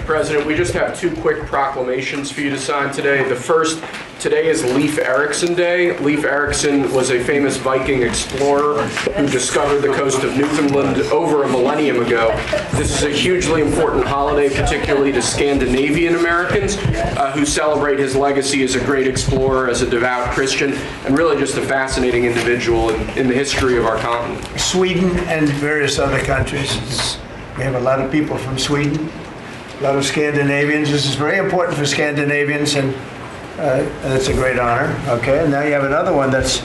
President. We just have two quick proclamations for you to sign today. The first, today is Leif Erikson Day. Leif Erikson was a famous Viking explorer who discovered the coast of Newfoundland over a millennium ago. This is a hugely important holiday, particularly to Scandinavian Americans who celebrate his legacy as a great explorer, as a devout Christian, and really just a fascinating individual in the history of our continent. Sweden and various other countries. We have a lot of people from Sweden, a lot of Scandinavians. This is very important for Scandinavians, and it's a great honor. Okay, and now you have another one that's,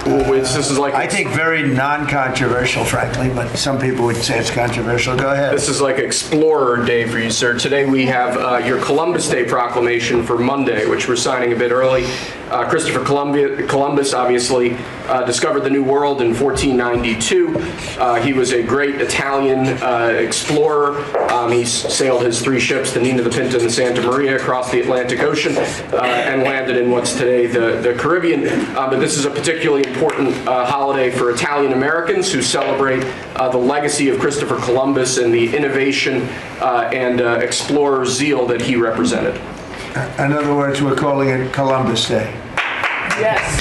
this is like I think, very non-controversial, frankly, but some people would say it's controversial. Go ahead. This is like Explorer Day for you, sir. Today we have your Columbus Day proclamation for Monday, which we're signing a bit early. Christopher Columbus obviously discovered the New World in 1492. He was a great Italian explorer. He sailed his 3 ships, the Nina, the Pinta, and the Santa Maria, across the Atlantic Ocean and landed in what's today the Caribbean. But this is a particularly important holiday for Italian Americans who celebrate the legacy of Christopher Columbus and the innovation and explorer zeal that he represented. In other words, we're calling it Columbus Day. Yes.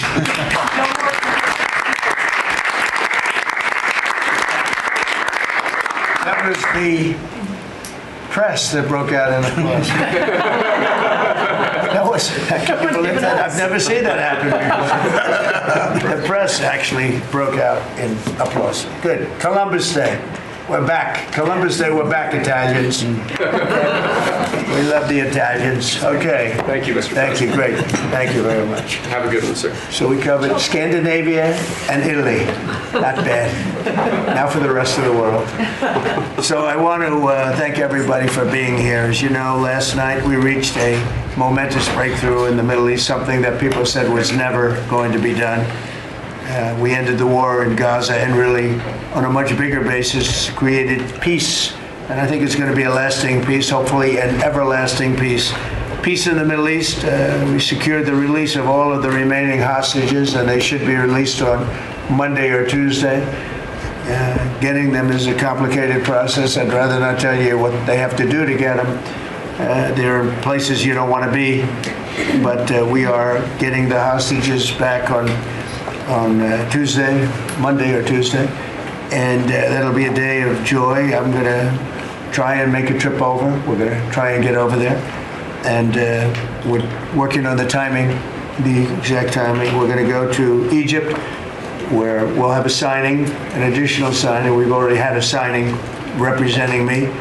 That was the press that broke out in applause. I've never seen that happen before. The press actually broke out in applause. Good. Columbus Day. We're back. Columbus Day, we're back, Italians. We love the Italians. Okay. Thank you, Mr. Thank you. President. Great. Thank you very much. Have a good one, sir. So we covered Scandinavia and Italy. Not bad. Now for the rest of the world. So I want to thank everybody for being here. As you know, last night we reached a momentous breakthrough in the Middle East, something that people said was never going to be done. We ended the war in Gaza and really, on a much bigger basis, created peace. And I think it's going to be a lasting peace, hopefully an everlasting peace. Peace in the Middle East. We secured the release of all of the remaining hostages, and they should be released on Monday or Tuesday. Getting them is a complicated process. I'd rather not tell you what they have to do to get them. There are places you don't want to be, but we are getting the hostages back on Tuesday, Monday or Tuesday, and that'll be a day of joy. I'm going to try and make a trip over. We're going to try and get over there, and we're working on the timing, the exact timing. We're going to go to Egypt, where we'll have a signing, an additional signing. We've already had a signing representing me,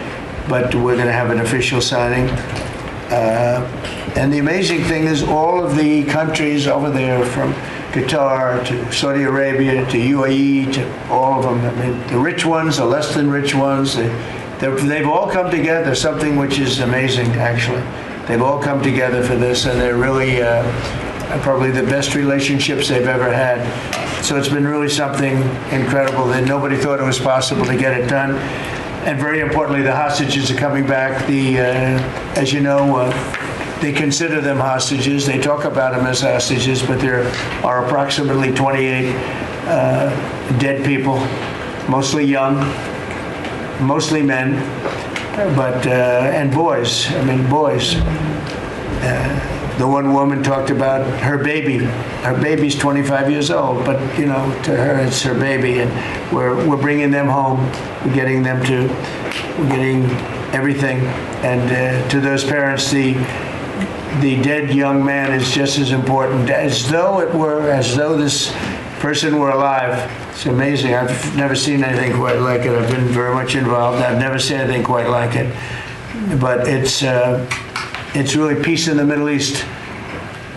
but we're going to have an official signing. And the amazing thing is all of the countries over there, from Qatar to Saudi Arabia to UAE to all of them, I mean, the rich ones, the less than rich ones, they've all come together, something which is amazing, actually. They've all come together for this, and they're really probably the best relationships they've ever had. So it's been really something incredible that nobody thought it was possible to get it done. And very importantly, the hostages are coming back. As you know, they consider them hostages. They talk about them as hostages, but there are approximately 28 dead people, mostly young, mostly men, but and boys. I mean, boys. The one woman talked about her baby. Her baby's 25 years old, but you know, to her it's her baby, and we're bringing them home. We're getting everything, and to those parents, the dead young man is just as important, as though this person were alive. It's amazing. I've never seen anything quite like it. I've been very much involved. I've never seen anything quite like it. But it's really peace in the Middle East.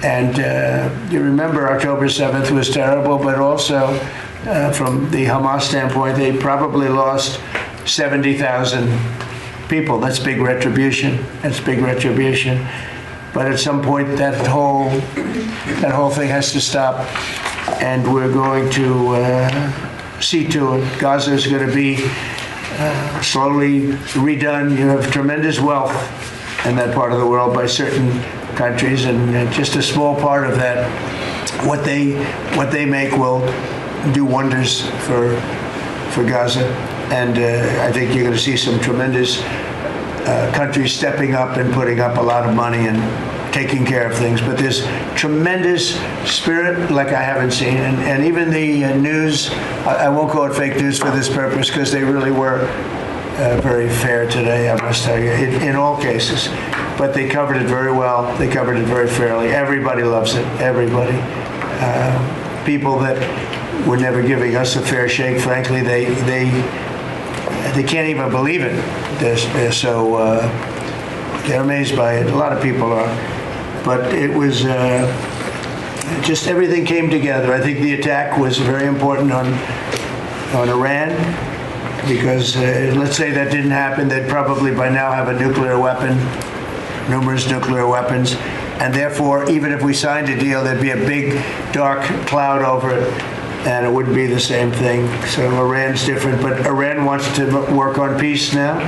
And you remember October 7th was terrible, but also from the Hamas standpoint, they probably lost 70,000 people. That's big retribution. That's big retribution. But at some point, that whole thing has to stop, and we're going to see to it. Gaza is going to be slowly redone. You have tremendous wealth in that part of the world by certain countries, and just a small part of that, what they make will do wonders for Gaza. And I think you're going to see some tremendous countries stepping up and putting up a lot of money and taking care of things. But there's tremendous spirit like I haven't seen. And even the news, I won't call it fake news for this purpose because they really were very fair today, I must tell you, in all cases. But they covered it very well. They covered it very fairly. Everybody loves it. Everybody. People that were never giving us a fair shake, frankly, they can't even believe it. They're so they're amazed by it. A lot of people are. But it was just everything came together. I think the attack was very important on Iran because let's say that didn't happen, they'd probably by now have a nuclear weapon, numerous nuclear weapons. And therefore, even if we signed a deal, there'd be a big dark cloud over it, and it wouldn't be the same thing. So Iran's different, but Iran wants to work on peace now.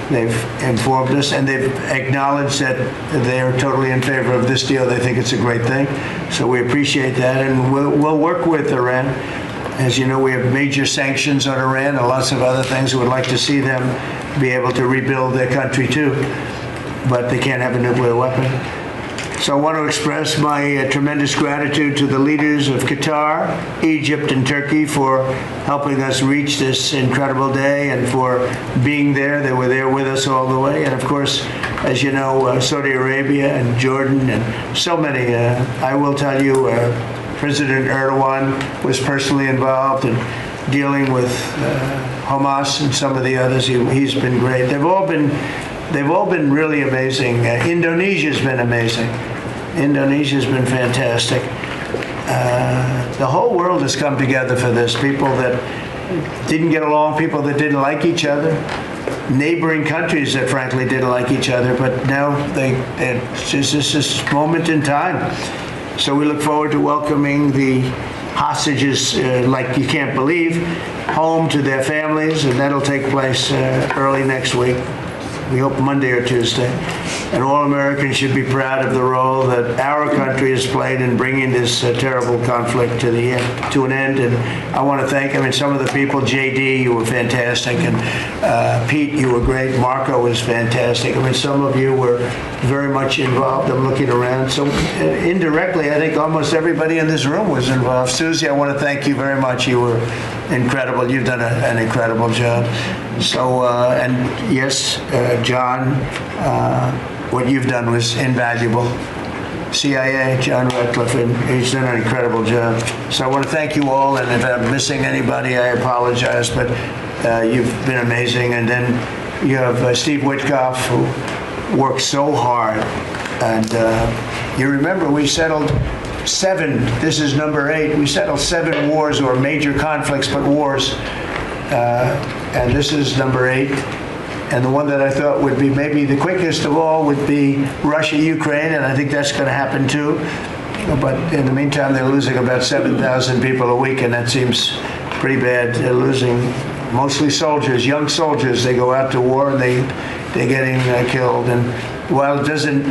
They've informed us, and they've acknowledged that they are totally in favor of this deal. They think it's a great thing. So we appreciate that, and we'll work with Iran. As you know, we have major sanctions on Iran and lots of other things. We would like to see them be able to rebuild their country too, but they can't have a nuclear weapon. So I want to express my tremendous gratitude to the leaders of Qatar, Egypt, and Turkey for helping us reach this incredible day and for being there. They were there with us all the way. And of course, as you know, Saudi Arabia and Jordan and so many. I will tell you, President Erdogan was personally involved in dealing with Hamas and some of the others. He's been great. They've all been really amazing. Indonesia's been amazing. Indonesia's been fantastic. The whole world has come together for this. People that didn't get along, people that didn't like each other, neighboring countries that frankly didn't like each other, but now it's just this moment in time. So we look forward to welcoming the hostages like you can't believe home to their families, and that'll take place early next week. We hope Monday or Tuesday. And all Americans should be proud of the role that our country has played in bringing this terrible conflict to an end. And I want to thank, some of the people, JD, you were fantastic, and Pete, you were great. Marco was fantastic. Some of you were very much involved. I'm looking around. So indirectly, I think almost everybody in this room was involved. Susie, I want to thank you very much. You were incredible. You've done an incredible job. So, and yes, John, what you've done was invaluable. CIA, John Ratcliffe, and he's done an incredible job. So I want to thank you all, and if I'm missing anybody, I apologize, but you've been amazing. And then you have Steve Witkoff, who worked so hard. And you remember we settled 7, this is number 8, we settled 7 wars or major conflicts, but wars. And this is number 8. And the one that I thought would be maybe the quickest of all would be Russia-Ukraine, and I think that's going to happen too. But in the meantime, they're losing about 7,000 people a week, and that seems pretty bad. They're losing mostly soldiers, young soldiers. They go out to war, and they're getting killed. And while it doesn't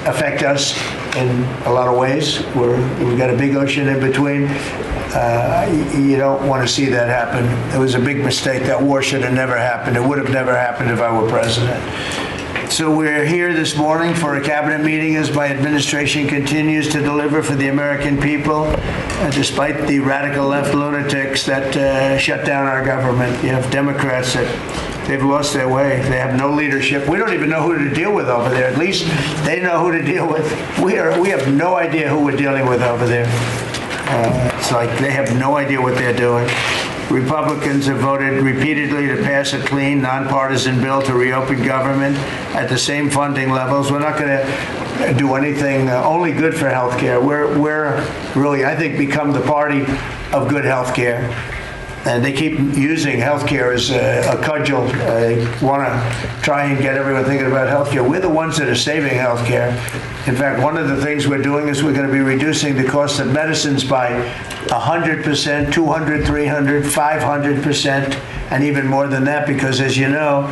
affect us in a lot of ways, we've got a big ocean in between. You don't want to see that happen. It was a big mistake. That war should have never happened. It would have never happened if I were president. So we're here this morning for a cabinet meeting as my administration continues to deliver for the American people, despite the radical left lunatics that shut down our government. You have Democrats that they've lost their way. They have no leadership. We don't even know who to deal with over there. At least they know who to deal with. We have no idea who we're dealing with over there. It's like they have no idea what they're doing. Republicans have voted repeatedly to pass a clean, nonpartisan bill to reopen government at the same funding levels. We're not going to do anything only good for health care. We're really, I think, become the party of good health care. And they keep using health care as a cudgel. They want to try and get everyone thinking about health care. We're the ones that are saving health care. In fact, one of the things we're doing is we're going to be reducing the cost of medicines by 100%, 200, 300, 500%, and even more than that, because as you know,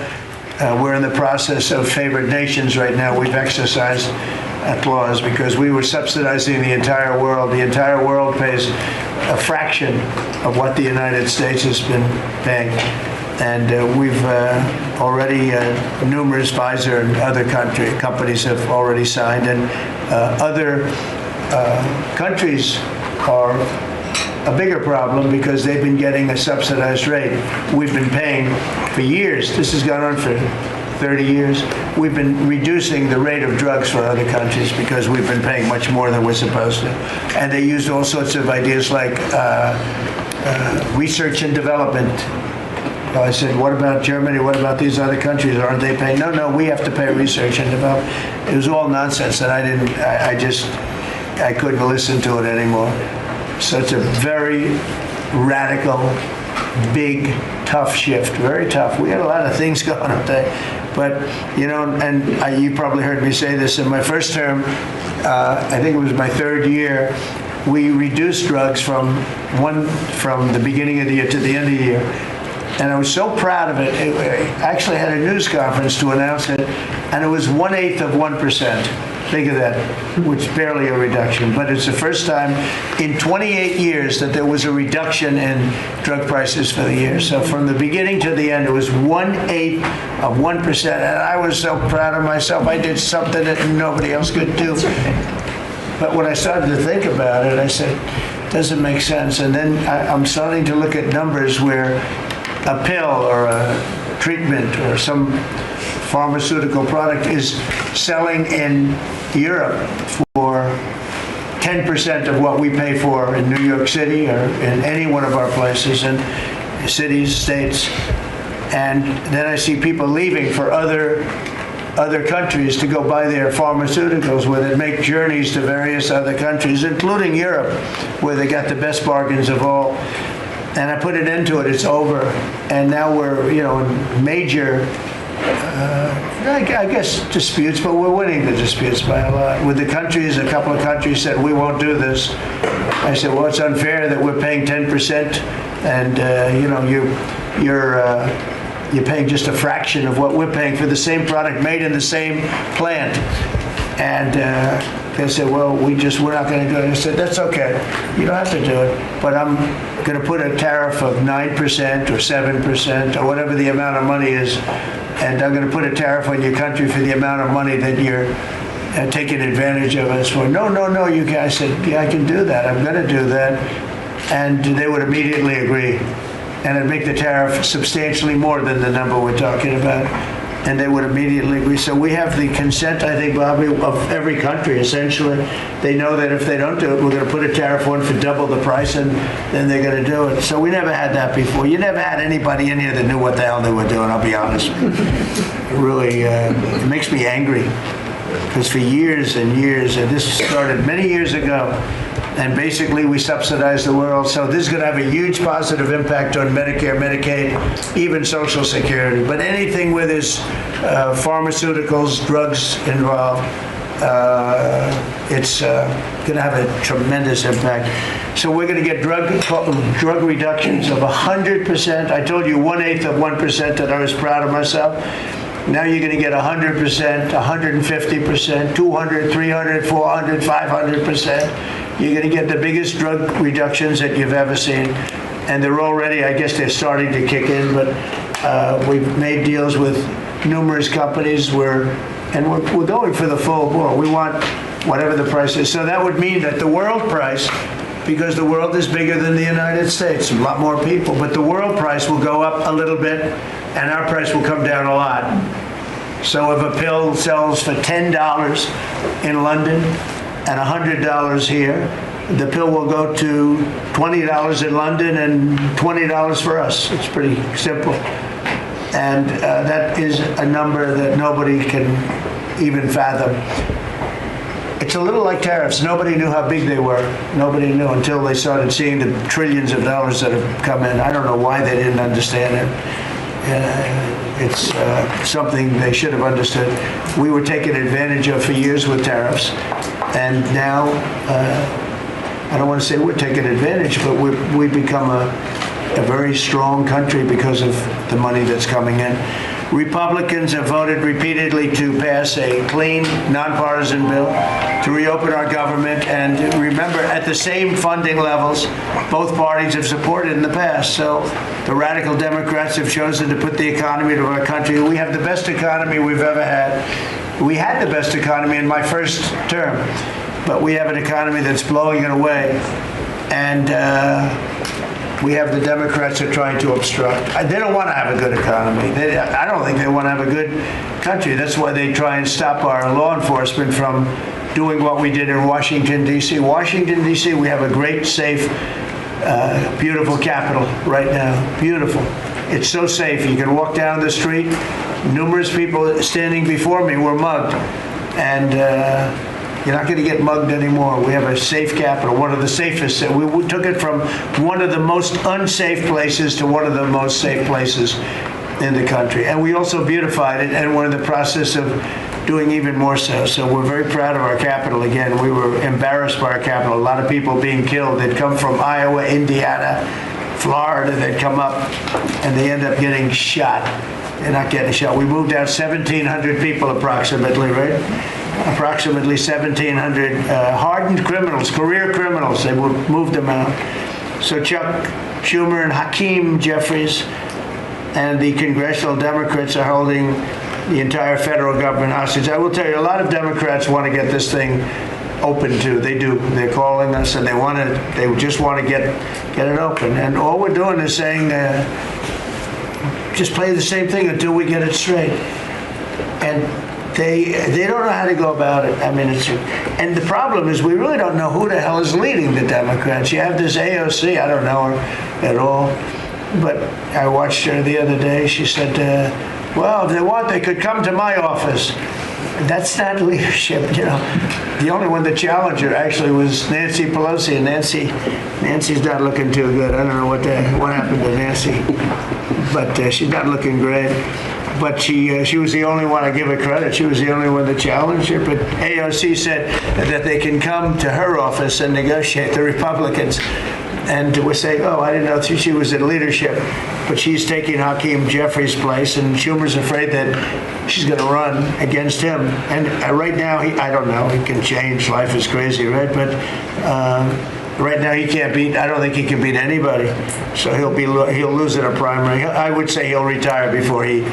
we're in the process of favored nations right now. We've exercised a clause because we were subsidizing the entire world. The entire world pays a fraction of what the United States has been paying. And we've already, numerous Pfizer and other companies have already signed, and other countries are a bigger problem because they've been getting a subsidized rate. We've been paying for years. This has gone on for 30 years. We've been reducing the rate of drugs for other countries because we've been paying much more than we're supposed to. And they used all sorts of ideas like research and development. I said, what about Germany? What about these other countries? Aren't they paying? No, we have to pay research and development. It was all nonsense, and I couldn't listen to it anymore. So it's a very radical, big, tough shift, very tough. We had a lot of things going on there. But, you probably heard me say this in my first term, I think it was my third year, we reduced drugs from the beginning of the year to the end of the year. And I was so proud of it. I actually had a news conference to announce it, and it was 1/8 of 1%. Think of that, which is barely a reduction. But it's the first time in 28 years that there was a reduction in drug prices for the year. So from the beginning to the end, it was 1/8 of 1%. And I was so proud of myself. I did something that nobody else could do. But when I started to think about it, I said, it doesn't make sense. And then I'm starting to look at numbers where a pill or a treatment or some pharmaceutical product is selling in Europe for 10% of what we pay for in New York City or in any one of our places, and cities, states. And then I see people leaving for other countries to go buy their pharmaceuticals, where they make journeys to various other countries, including Europe, where they got the best bargains of all. And I put an end to it. It's over. And now we're, in major, I guess, disputes, but we're winning the disputes by a lot. With the countries, a couple of countries said, we won't do this. I said, well, it's unfair that we're paying 10%, and, you're paying just a fraction of what we're paying for the same product made in the same plant. And they said, well, we're not going to do it. I said, that's okay. You don't have to do it. But I'm going to put a tariff of 9% or 7% or whatever the amount of money is. And I'm going to put a tariff on your country for the amount of money that you're taking advantage of us for. No, you guys. I said, yeah, I can do that. I'm going to do that. And they would immediately agree. And it'd make the tariff substantially more than the number we're talking about. And they would immediately agree. So we have the consent, I think, Bobby, of every country, essentially. They know that if they don't do it, we're going to put a tariff on for double the price, and then they're going to do it. So we never had that before. You never had anybody in here that knew what the hell they were doing, I'll be honest. It really it makes me angry. Because for years and years, and this started many years ago, and basically we subsidize the world. So this is going to have a huge positive impact on Medicare, Medicaid, even Social Security. But anything where there's pharmaceuticals, drugs involved, it's going to have a tremendous impact. So we're going to get drug reductions of 100%. I told you 1/8 of 1% that I was proud of myself. Now you're going to get 100%, 150%, 200, 300, 400, 500%. You're going to get the biggest drug reductions that you've ever seen. And they're already, I guess they're starting to kick in, but we've made deals with numerous companies and we're going for the full bore. We want whatever the price is. So that would mean that the world price, because the world is bigger than the United States, a lot more people, but the world price will go up a little bit and our price will come down a lot. So if a pill sells for $10 in London and $100 here, the pill will go to $20 in London and $20 for us. It's pretty simple. And that is a number that nobody can even fathom. It's a little like tariffs. Nobody knew how big they were. Nobody knew until they started seeing the trillions of dollars that have come in. I don't know why they didn't understand it. It's something they should have understood. We were taken advantage of for years with tariffs, and now I don't want to say we're taking advantage, but we've become a very strong country because of the money that's coming in. Republicans have voted repeatedly to pass a clean, nonpartisan bill to reopen our government. And remember, at the same funding levels, both parties have supported in the past. So the radical Democrats have chosen to put the economy to our country. We have the best economy we've ever had. We had the best economy in my first term, but we have an economy that's blowing it away. And we have the Democrats that are trying to obstruct. They don't want to have a good economy. I don't think they want to have a good country. That's why they try and stop our law enforcement from doing what we did in Washington, D.C. Washington, D.C., we have a great, safe, beautiful capital right now. Beautiful. It's so safe. You can walk down the street. Numerous people standing before me were mugged. And you're not going to get mugged anymore. We have a safe capital, one of the safest. We took it from one of the most unsafe places to one of the most safe places in the country. And we also beautified it, and we're in the process of doing even more so. So we're very proud of our capital. Again, we were embarrassed by our capital. A lot of people being killed. They'd come from Iowa, Indiana, Florida. They'd come up, and they end up getting shot. They're not getting shot. We moved out 1,700 people approximately, right? Approximately 1,700 hardened criminals, career criminals. They moved them out. So Chuck Schumer and Hakeem Jeffries and the congressional Democrats are holding the entire federal government hostage. I will tell you, a lot of Democrats want to get this thing open too. They do. They're calling us, and they just want to get it open. And all we're doing is saying, just play the same thing until we get it straight. And they don't know how to go about it. I mean, and the problem is we really don't know who the hell is leading the Democrats. You have this AOC. I don't know her at all, but I watched her the other day. She said, well, if they want, they could come to my office. That's not leadership, you know. The only one that challenged her actually was Nancy Pelosi, and Nancy's not looking too good. I don't know what happened to Nancy, but she's not looking great. But she was the only one, I give her credit, she was the only one that challenged her. But AOC said that they can come to her office and negotiate, the Republicans. And we're saying, oh, I didn't know she was in leadership. But she's taking Hakeem Jeffries' place, and Schumer's afraid that she's going to run against him. And right now, I don't know, he can change, life is crazy, right? But right now he can't beat, I don't think he can beat anybody. So he'll lose in a primary. I would say he'll retire before he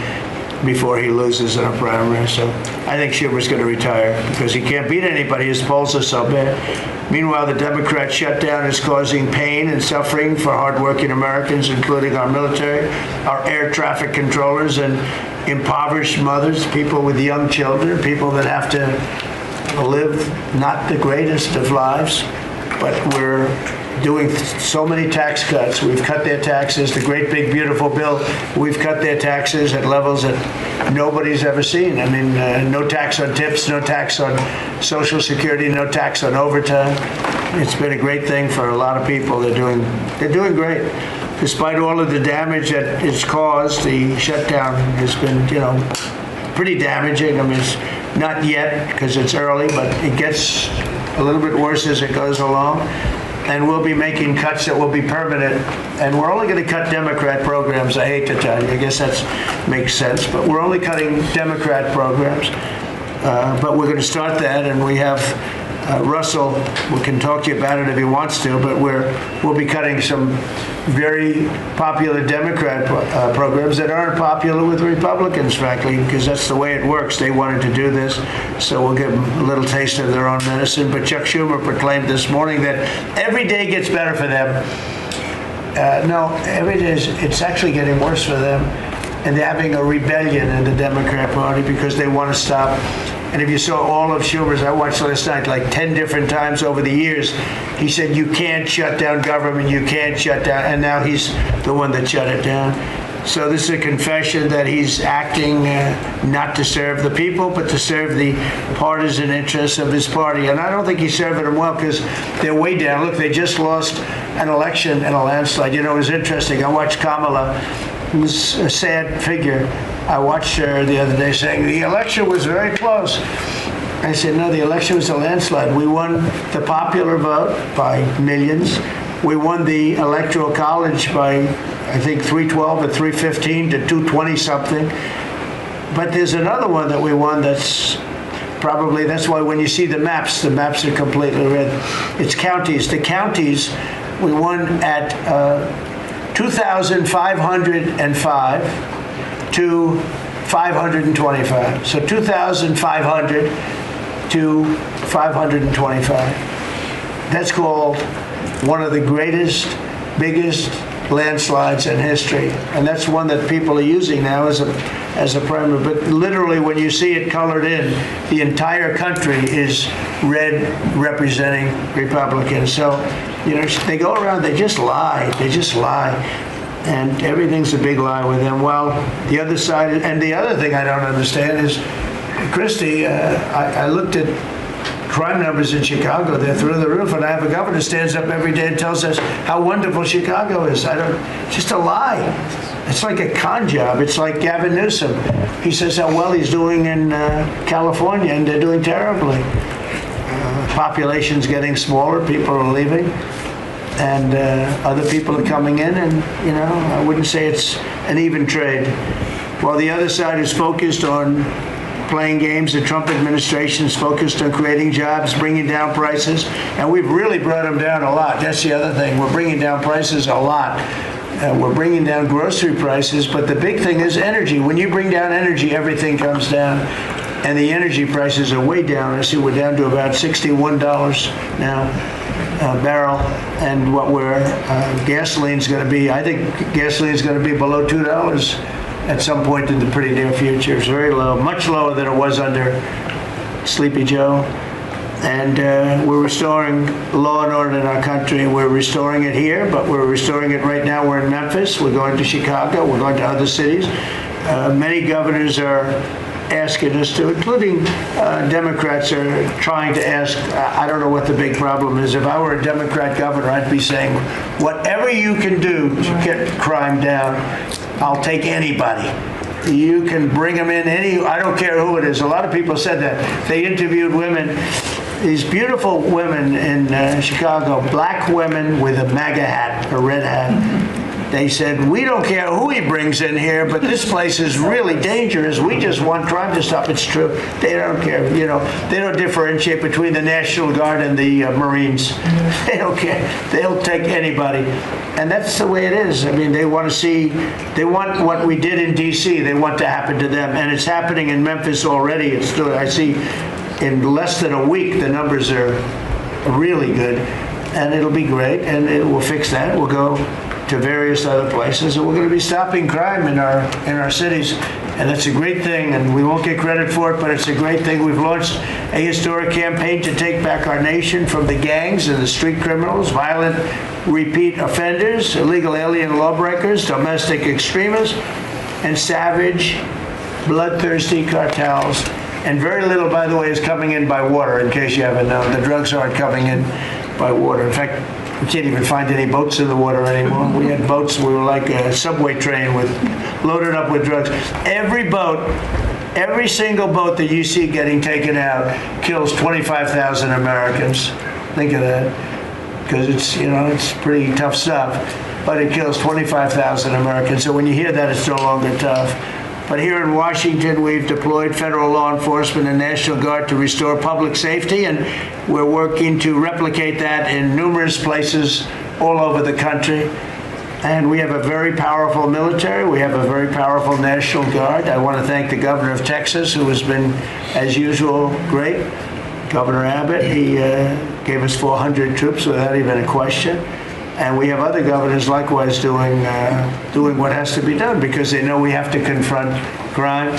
loses in a primary. So I think Schumer's going to retire because he can't beat anybody. His polls are so bad. Meanwhile, the Democrat shutdown is causing pain and suffering for hardworking Americans, including our military, our air traffic controllers, and impoverished mothers, people with young children, people that have to live not the greatest of lives. But we're doing so many tax cuts. We've cut their taxes, the great big beautiful bill. We've cut their taxes at levels that nobody's ever seen. I mean, no tax on tips, no tax on Social Security, no tax on overtime. It's been a great thing for a lot of people. They're doing great. Despite all of the damage that it's caused, the shutdown has been, you know, pretty damaging. I mean, it's not yet because it's early, but it gets a little bit worse as it goes along. And we'll be making cuts that will be permanent. And we're only going to cut Democrat programs. I hate to tell you. I guess that makes sense. But we're only cutting Democrat programs. But we're going to start that. And we have Russell. We can talk to you about it if he wants to. But we'll be cutting some very popular Democrat programs that aren't popular with Republicans, frankly, because that's the way it works. They wanted to do this, so we'll give them a little taste of their own medicine. But Chuck Schumer proclaimed this morning that every day gets better for them. No, every day it's actually getting worse for them. And they're having a rebellion in the Democrat Party because they want to stop. And if you saw all of Schumer's, I watched last night like 10 different times over the years, he said, you can't shut down government, you can't shut down, and now he's the one that shut it down. So this is a confession that he's acting not to serve the people, but to serve the partisan interests of his party. And I don't think he's serving them well because they're way down. Look, they just lost an election in a landslide. You know, it was interesting. I watched Kamala, who's a sad figure. I watched her the other day saying the election was very close. I said, no, the election was a landslide. We won the popular vote by millions. We won the Electoral College by, I think, 312 or 315 to 220 something. But there's another one that we won that's why when you see the maps are completely red. It's counties. The counties, we won at 2,505 to 525. So 2,500 to 525. That's called one of the greatest, biggest landslides in history. And that's one that people are using now as a primary. But literally, when you see it colored in, the entire country is red, representing Republicans. So, they go around, they just lie. And everything's a big lie with them. Well, the other side, and the other thing I don't understand is, Christie, I looked at crime numbers in Chicago. They're through the roof, and I have a governor who stands up every day and tells us how wonderful Chicago is. It's just a lie. It's like a con job. It's like Gavin Newsom. He says how well he's doing in California, and they're doing terribly. Population's getting smaller, people are leaving, and other people are coming in, and, I wouldn't say it's an even trade. While the other side is focused on playing games, the Trump administration is focused on creating jobs, bringing down prices, and we've really brought them down a lot. That's the other thing. We're bringing down prices a lot. We're bringing down grocery prices, but the big thing is energy. When you bring down energy, everything comes down, and the energy prices are way down. I see we're down to about $61 now a barrel, and what gasoline's going to be, I think gasoline's going to be below $2 at some point in the pretty near future. It's very low, much lower than it was under Sleepy Joe. And we're restoring law and order in our country. We're restoring it here, but we're restoring it right now. We're in Memphis. We're going to Chicago. We're going to other cities. Many governors are asking us to, including Democrats are trying to ask. I don't know what the big problem is. If I were a Democrat governor, I'd be saying, whatever you can do to get crime down, I'll take anybody. You can bring them in I don't care who it is. A lot of people said that. They interviewed women, these beautiful women in Chicago, black women with a MAGA hat, a red hat. They said, we don't care who he brings in here, but this place is really dangerous. We just want crime to stop. It's true. They don't care. They don't differentiate between the National Guard and the Marines. They don't care. They'll take anybody. And that's the way it is. I mean, they want what we did in D.C., they want to happen to them. And it's happening in Memphis already. I see in less than a week, the numbers are really good. And it'll be great. And we'll fix that. We'll go to various other places, and we're going to be stopping crime in our cities, and that's a great thing, and we won't get credit for it, but it's a great thing. We've launched a historic campaign to take back our nation from the gangs and the street criminals, violent repeat offenders, illegal alien lawbreakers, domestic extremists, and savage, bloodthirsty cartels. And very little, by the way, is coming in by water, in case you haven't known. The drugs aren't coming in by water. In fact, we can't even find any boats in the water anymore. We had boats, we were like a subway train loaded up with drugs. Every single boat that you see getting taken out kills 25,000 Americans. Think of that. Because it's pretty tough stuff. But it kills 25,000 Americans. So when you hear that, it's no longer tough. But here in Washington, we've deployed federal law enforcement and National Guard to restore public safety, and we're working to replicate that in numerous places all over the country. And we have a very powerful military. We have a very powerful National Guard. I want to thank the governor of Texas, who has been, as usual, great. Governor Abbott, he gave us 400 troops without even a question. And we have other governors likewise doing what has to be done, because they know we have to confront crime.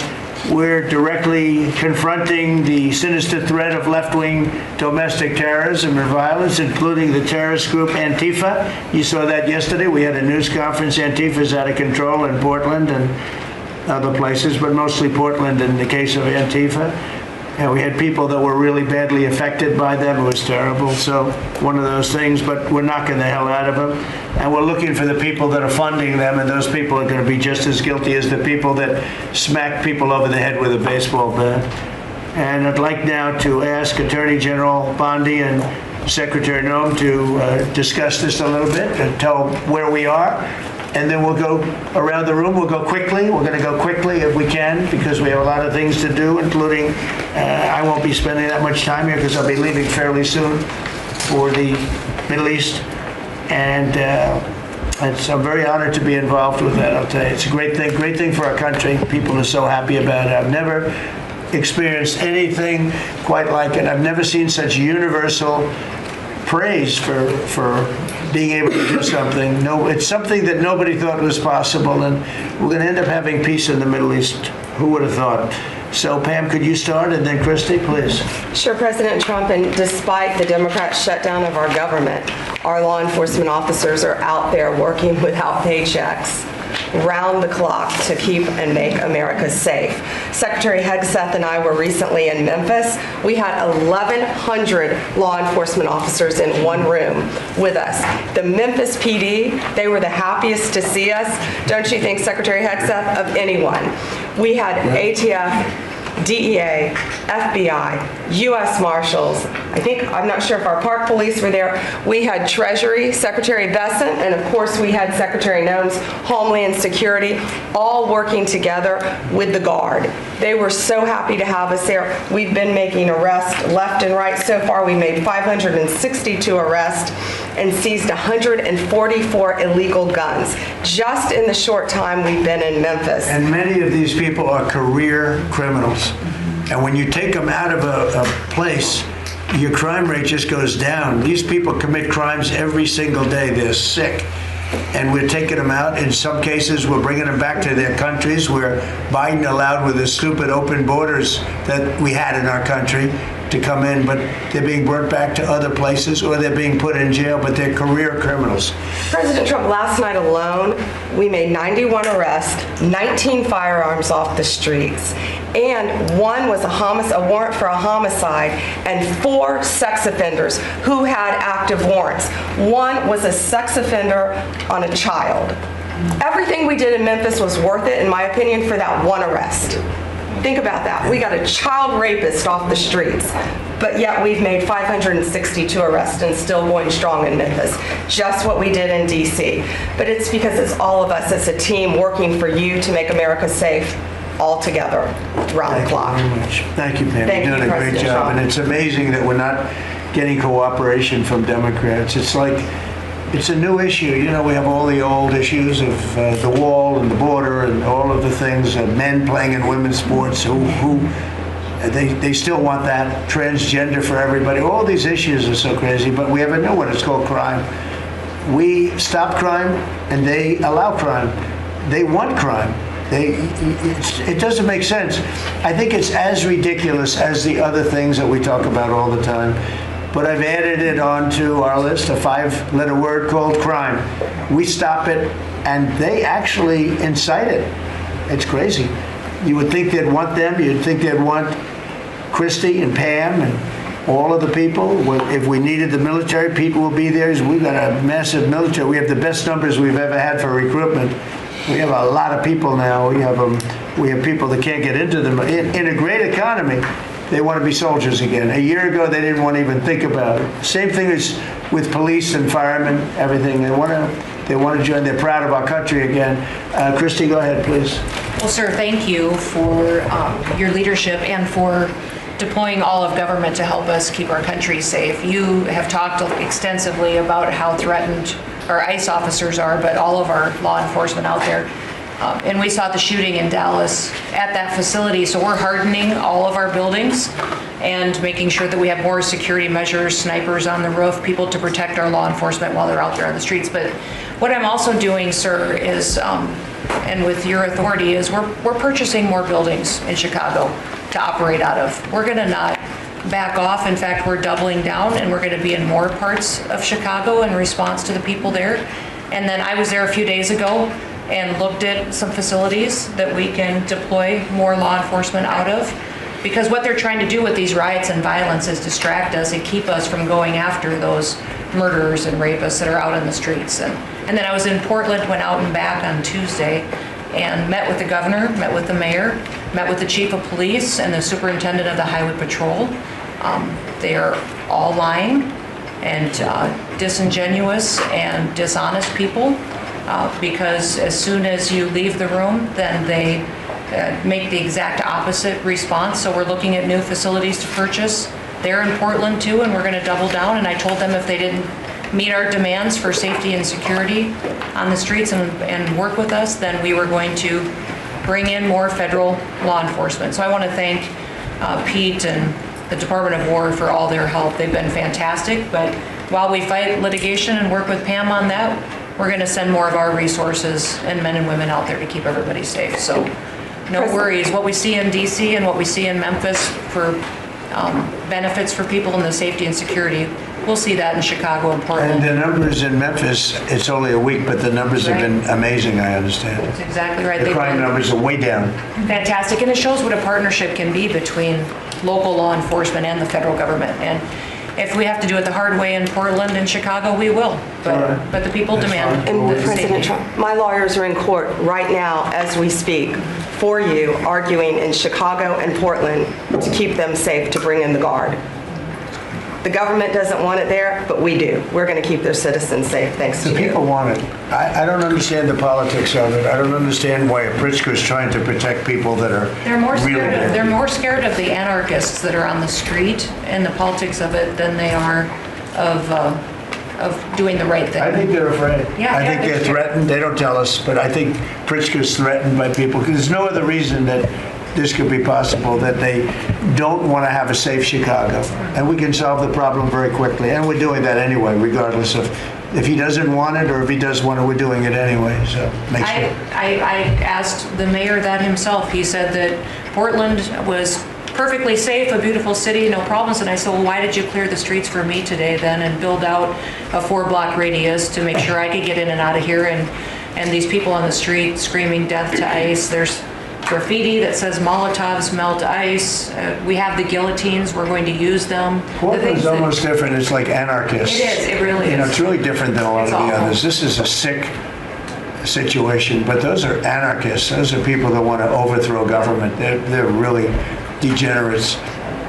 We're directly confronting the sinister threat of left-wing domestic terrorism and violence, including the terrorist group Antifa. You saw that yesterday. We had a news conference. Antifa's out of control in Portland and other places, but mostly Portland in the case of Antifa. And we had people that were really badly affected by them. It was terrible. So one of those things, but we're knocking the hell out of them. And we're looking for the people that are funding them, and those people are going to be just as guilty as the people that smack people over the head with a baseball bat. And I'd like now to ask Attorney General Bondi and Secretary Noem to discuss this a little bit and tell where we are. and then we'll go around the room. We'll go quickly. We're going to go quickly if we can because we have a lot of things to do, including I won't be spending that much time here because I'll be leaving fairly soon for the Middle East. And I'm very honored to be involved with that, I'll tell you. It's a great thing for our country. People are so happy about it. I've never experienced anything quite like it. I've never seen such universal praise for being able to do something. No, it's something that nobody thought was possible, and we're going to end up having peace in the Middle East. Who would have thought? So, Pam, could you start, and then Christy, please. Sure, President Trump, and despite the Democrat shutdown of our government, our law enforcement officers are out there working without paychecks, round the clock to keep and make America safe. Secretary Hegseth and I were recently in Memphis. We had 1,100 law enforcement officers in one room with us. The Memphis PD, they were the happiest to see us, don't you think, Secretary Hegseth, of anyone? We had ATF, DEA, FBI, U.S. Marshals. I'm not sure if our park police were there. We had Treasury, Secretary Bessent, and of course we had Secretary Noem's Homeland Security, all working together with the Guard. They were so happy to have us there. We've been making arrests left and right. So far, we made 562 arrests and seized 144 illegal guns just in the short time we've been in Memphis. And many of these people are career criminals. And when you take them out of a place, your crime rate just goes down. These people commit crimes every single day. They're sick. And we're taking them out. In some cases, we're bringing them back to their countries where Biden allowed with the stupid open borders that we had in our country to come in, but they're being brought back to other places or they're being put in jail, but they're career criminals. President Trump, last night alone, we made 91 arrests, 19 firearms off the streets, and one was a warrant for a homicide, and 4 sex offenders who had active warrants. One was a sex offender on a child. Everything we did in Memphis was worth it, in my opinion, for that one arrest. Think about that. We got a child rapist off the streets, but yet we've made 562 arrests and still going strong in Memphis. Just what we did in D.C. But it's because it's all of us as a team working for you to make America safe all together round the clock. Thank you very much. Thank you, Pam. Thank You're doing you, a great President job. Trump. And it's amazing that we're not getting cooperation from Democrats. It's a new issue. You know, we have all the old issues of the wall and the border and all of the things, men playing in women's sports they still want that, transgender for everybody. All these issues are so crazy, but we have a new one. It's called crime. We stop crime and they allow crime. They want crime. It doesn't make sense. I think it's as ridiculous as the other things that we talk about all the time. But I've added it onto our list, a 5-letter word called crime. We stop it, and they actually incite it. It's crazy. You would think they'd want them. You'd think they'd want Christy and Pam and all of the people. If we needed the military, people will be there. We've got a massive military. We have the best numbers we've ever had for recruitment. We have a lot of people now. We have people that can't get into them. In a great economy, they want to be soldiers again. A year ago, they didn't want to even think about it. Same thing as with police and firemen, everything. They want to join. They're proud of our country again. Christy, go ahead, please. Well, sir, thank you for your leadership and for deploying all of government to help us keep our country safe. You have talked extensively about how threatened our ICE officers are, but all of our law enforcement out there. And we saw the shooting in Dallas at that facility, so we're hardening all of our buildings and making sure that we have more security measures, snipers on the roof, people to protect our law enforcement while they're out there on the streets. But what I'm also doing, sir, is, and with your authority, is we're purchasing more buildings in Chicago to operate out of. We're going to not back off. In fact, we're doubling down, and we're going to be in more parts of Chicago in response to the people there. And then I was there a few days ago and looked at some facilities that we can deploy more law enforcement out of. Because what they're trying to do with these riots and violence is distract us and keep us from going after those murderers and rapists that are out in the streets. And then I was in Portland, went out and back on Tuesday and met with the governor, met with the mayor, met with the chief of police and the superintendent of the highway patrol. They are all lying and disingenuous and dishonest people. because as soon as you leave the room, then they make the exact opposite response. So we're looking at new facilities to purchase. They're in Portland too, and we're going to double down. And I told them if they didn't meet our demands for safety and security on the streets and work with us, then we were going to bring in more federal law enforcement. So I want to thank Pete and the Department of War for all their help. They've been fantastic, but while we fight litigation and work with Pam on that, we're going to send more of our resources and men and women out there to keep everybody safe. So no worries. What we see in DC and what we see in Memphis for benefits for people in the safety and security, we'll see that in Chicago and Portland. And the numbers in Memphis, it's only a week, but the numbers have been amazing, I understand. That's exactly right. The crime numbers are way down. Fantastic, and it shows what a partnership can be between local law enforcement and the federal government. And if we have to do it the hard way in Portland and Chicago, we will. But the people demand. And the President safety. Trump, my lawyers are in court right now as we speak for you, arguing in Chicago and Portland to keep them safe, to bring in the Guard. The government doesn't want it there, but we do. We're going to keep their citizens safe, thanks to The you. people want it. I don't understand the politics of it. I don't understand why Pritzker is trying to protect people that are They're more really scared. bad. They're more scared of the anarchists that are on the street and the politics of it than they are of doing the right thing. I think they're afraid. Yeah, I yeah, think they're they're scared. threatened. They don't tell us, but I think Pritzker's threatened by people because there's no other reason that this could be possible, that they don't want to have a safe Chicago. And we can solve the problem very quickly. And we're doing that anyway, regardless of if he doesn't want it or if he does want it, we're doing it anyway. So make sure. I asked the mayor that himself. He said that Portland was perfectly safe, a beautiful city, no problems. And I said, well, why did you clear the streets for me today then and build out a 4-block radius to make sure I could get in and out of here? And these people on the street screaming death to ICE. There's graffiti that says Molotovs melt ice. We have the guillotines. We're going to use them. Portland's almost different. It's like anarchists. It is. It really You know, is. it's really different than a lot It's of the awful. others. This is a sick situation, but those are anarchists. Those are people that want to overthrow government. They're really degenerates.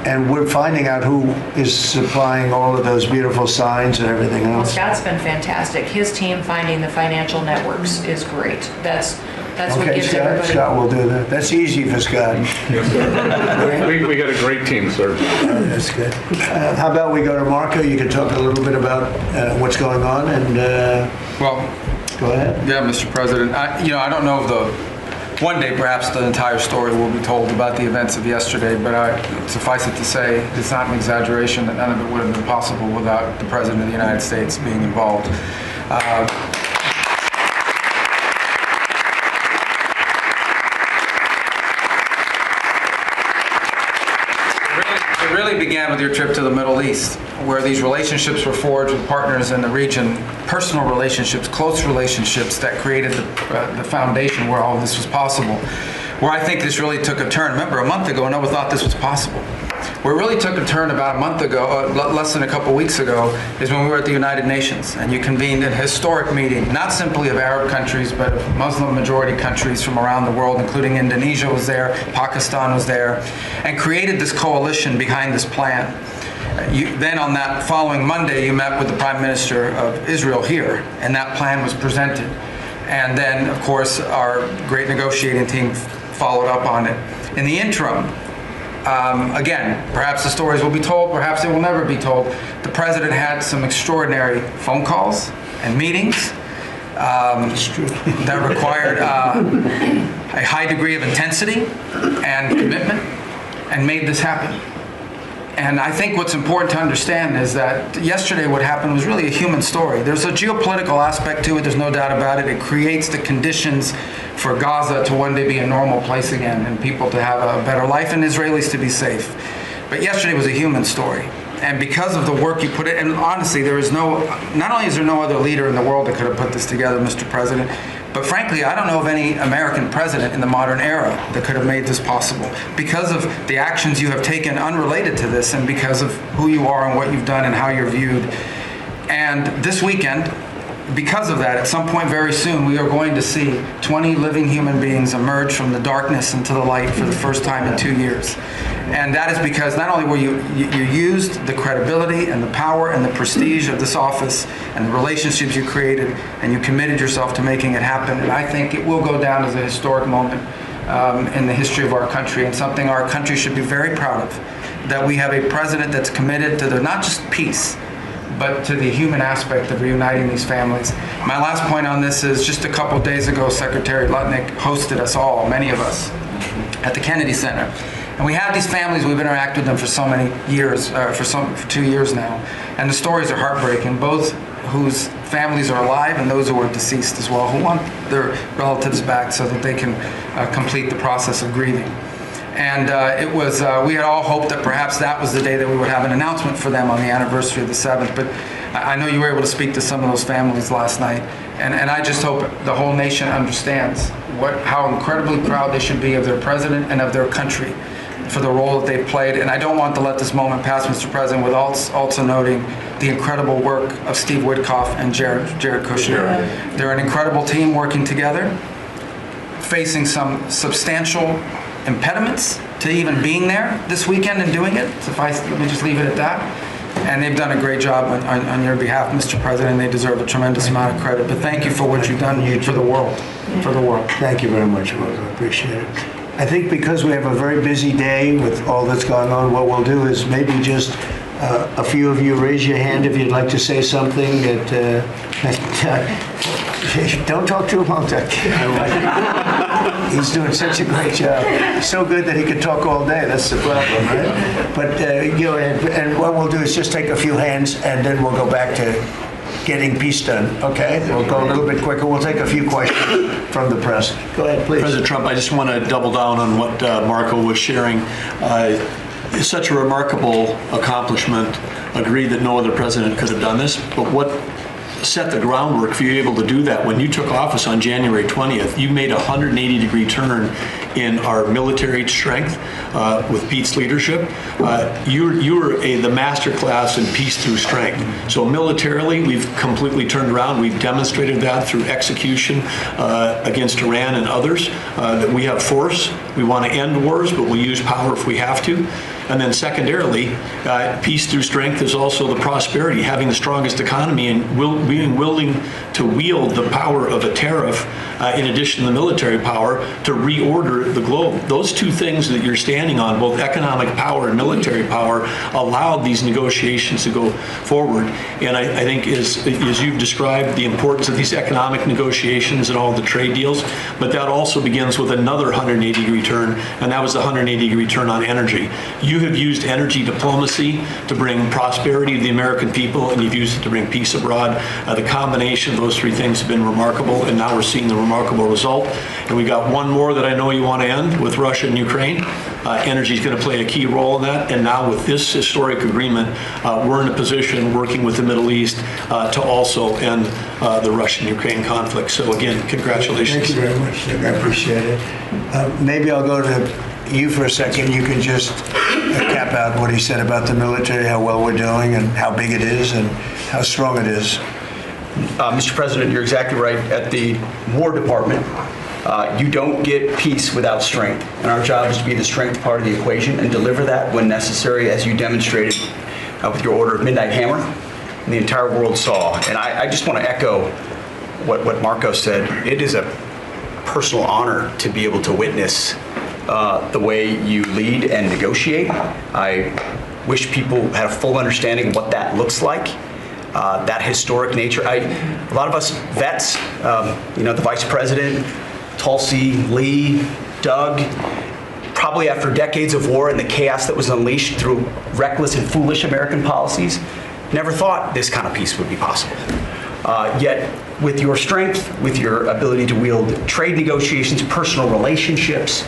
And we're finding out who is supplying all of those beautiful signs and everything Well, else. Scott's been fantastic. His team finding the financial networks is great. That's what Okay, gives Scott, everybody. Scott will do that. That's easy for Scott. We got a great team, sir. That's good. How about we go to Marco? You can talk a little bit about what's going on and Well, go ahead. yeah, Mr. President. I don't know if one day perhaps the entire story will be told about the events of yesterday, but suffice it to say, it's not an exaggeration that none of it would have been possible without the President of the United States being involved. It really began with your trip to the Middle East, where these relationships were forged with partners in the region, personal relationships, close relationships that created the foundation where all of this was possible. Where I think this really took a turn. Remember, a month ago, no one thought this was possible. Where it really took a turn about a month ago, less than a couple weeks ago, is when we were at the United Nations and you convened a historic meeting, not simply of Arab countries, but of Muslim majority countries from around the world, including Indonesia was there, Pakistan was there, and created this coalition behind this plan. Then on that following Monday, you met with the Prime Minister of Israel here, and that plan was presented. And then, of course, our great negotiating team followed up on it. In the interim, again, perhaps the stories will be told, perhaps they will never be told. The President had some extraordinary phone calls and meetings that required a high degree of intensity and commitment and made this happen. And I think what's important to understand is that yesterday what happened was really a human story. There's a geopolitical aspect to it, there's no doubt about it. It creates the conditions for Gaza to one day be a normal place again and people to have a better life and Israelis to be safe. But yesterday was a human story. And because of the work you put in, and honestly, not only is there no other leader in the world that could have put this together, Mr. President, but frankly, I don't know of any American president in the modern era that could have made this possible because of the actions you have taken unrelated to this and because of who you are and what you've done and how you're viewed. And this weekend, because of that, at some point very soon, we are going to see 20 living human beings emerge from the darkness into the light for the first time in 2 years. And that is because not only were you used the credibility and the power and the prestige of this office and the relationships you created, and you committed yourself to making it happen. And I think it will go down as a historic moment in the history of our country, and something our country should be very proud of, that we have a president that's committed to not just peace, but to the human aspect of reuniting these families. My last point on this is just a couple days ago, Secretary Lutnick hosted us all, many of us, at the Kennedy Center. And we have these families, we've interacted with them for so many years, for 2 years now. And the stories are heartbreaking, both whose families are alive and those who are deceased as well, who want their relatives back so that they can complete the process of grieving. And we had all hoped that perhaps that was the day that we would have an announcement for them on the anniversary of the 7th. But I know you were able to speak to some of those families last night. And I just hope the whole nation understands how incredibly proud they should be of their president and of their country for the role that they've played. And I don't want to let this moment pass, Mr. President, without also noting the incredible work of Steve Witkoff and Jared Kushner. Yeah. They're an incredible team working together, facing some substantial impediments to even being there this weekend and doing it. Let me just leave it at that. And they've done a great job on your behalf, Mr. President, and they deserve a tremendous amount of credit. But thank you for what you've done for the world. For the world. Thank you very much, Walter. I appreciate it. I think because we have a very busy day with all that's going on, what we'll do is maybe just a few of you raise your hand if you'd like to say something that don't talk too long, Doug. He's doing such a great job. So good that he could talk all day. That's the problem, right? But go ahead. And what we'll do is just take a few hands, and then we'll go back to getting peace done. Okay? We'll go a little bit quicker. We'll take a few questions from the press. Go ahead, please. President Trump, I just want to double down on what Marco was sharing. It's such a remarkable accomplishment. Agree that no other president could have done this, but what set the groundwork for you able to do that? When you took office on January 20th, you made a 180-degree turn in our military strength with Pete's leadership. You were the master class in peace through strength. So militarily, we've completely turned around. We've demonstrated that through execution against Iran and others, that we have force. We want to end wars, but we'll use power if we have to. And then secondarily, peace through strength is also the prosperity, having the strongest economy and being willing to wield the power of a tariff in addition to the military power to reorder the globe. Those two things that you're standing on, both economic power and military power, allowed these negotiations to go forward. And I think as you've described the importance of these economic negotiations and all the trade deals, but that also begins with another 180-degree turn, and that was the 180-degree turn on energy. You have used energy diplomacy to bring prosperity to the American people, and you've used it to bring peace abroad. The combination of those three things have been remarkable, and now we're seeing the remarkable result. And we got one more that I know you want to end with Russia and Ukraine. Energy is going to play a key role in that, and now with this historic agreement, we're in a position working with the Middle East to also end the Russian-Ukraine conflict. So again, congratulations. Thank you very much, Doug. I appreciate it. Maybe I'll go to you for a second. You can just cap out what he said about the military, how well we're doing, and how big it is, and how strong it is. Mr. President, you're exactly right. At the War Department, you don't get peace without strength. And our job is to be the strength part of the equation and deliver that when necessary, as you demonstrated with your Order of Midnight Hammer, and the entire world saw. And I just want to echo what Marco said. It is a personal honor to be able to witness the way you lead and negotiate. I wish people had a full understanding of what that looks like. That historic nature. A lot of us vets, the Vice President, Tulsi, Lee, Doug, probably after decades of war and the chaos that was unleashed through reckless and foolish American policies, never thought this kind of peace would be possible. Yet, with your strength, with your ability to wield trade negotiations, personal relationships,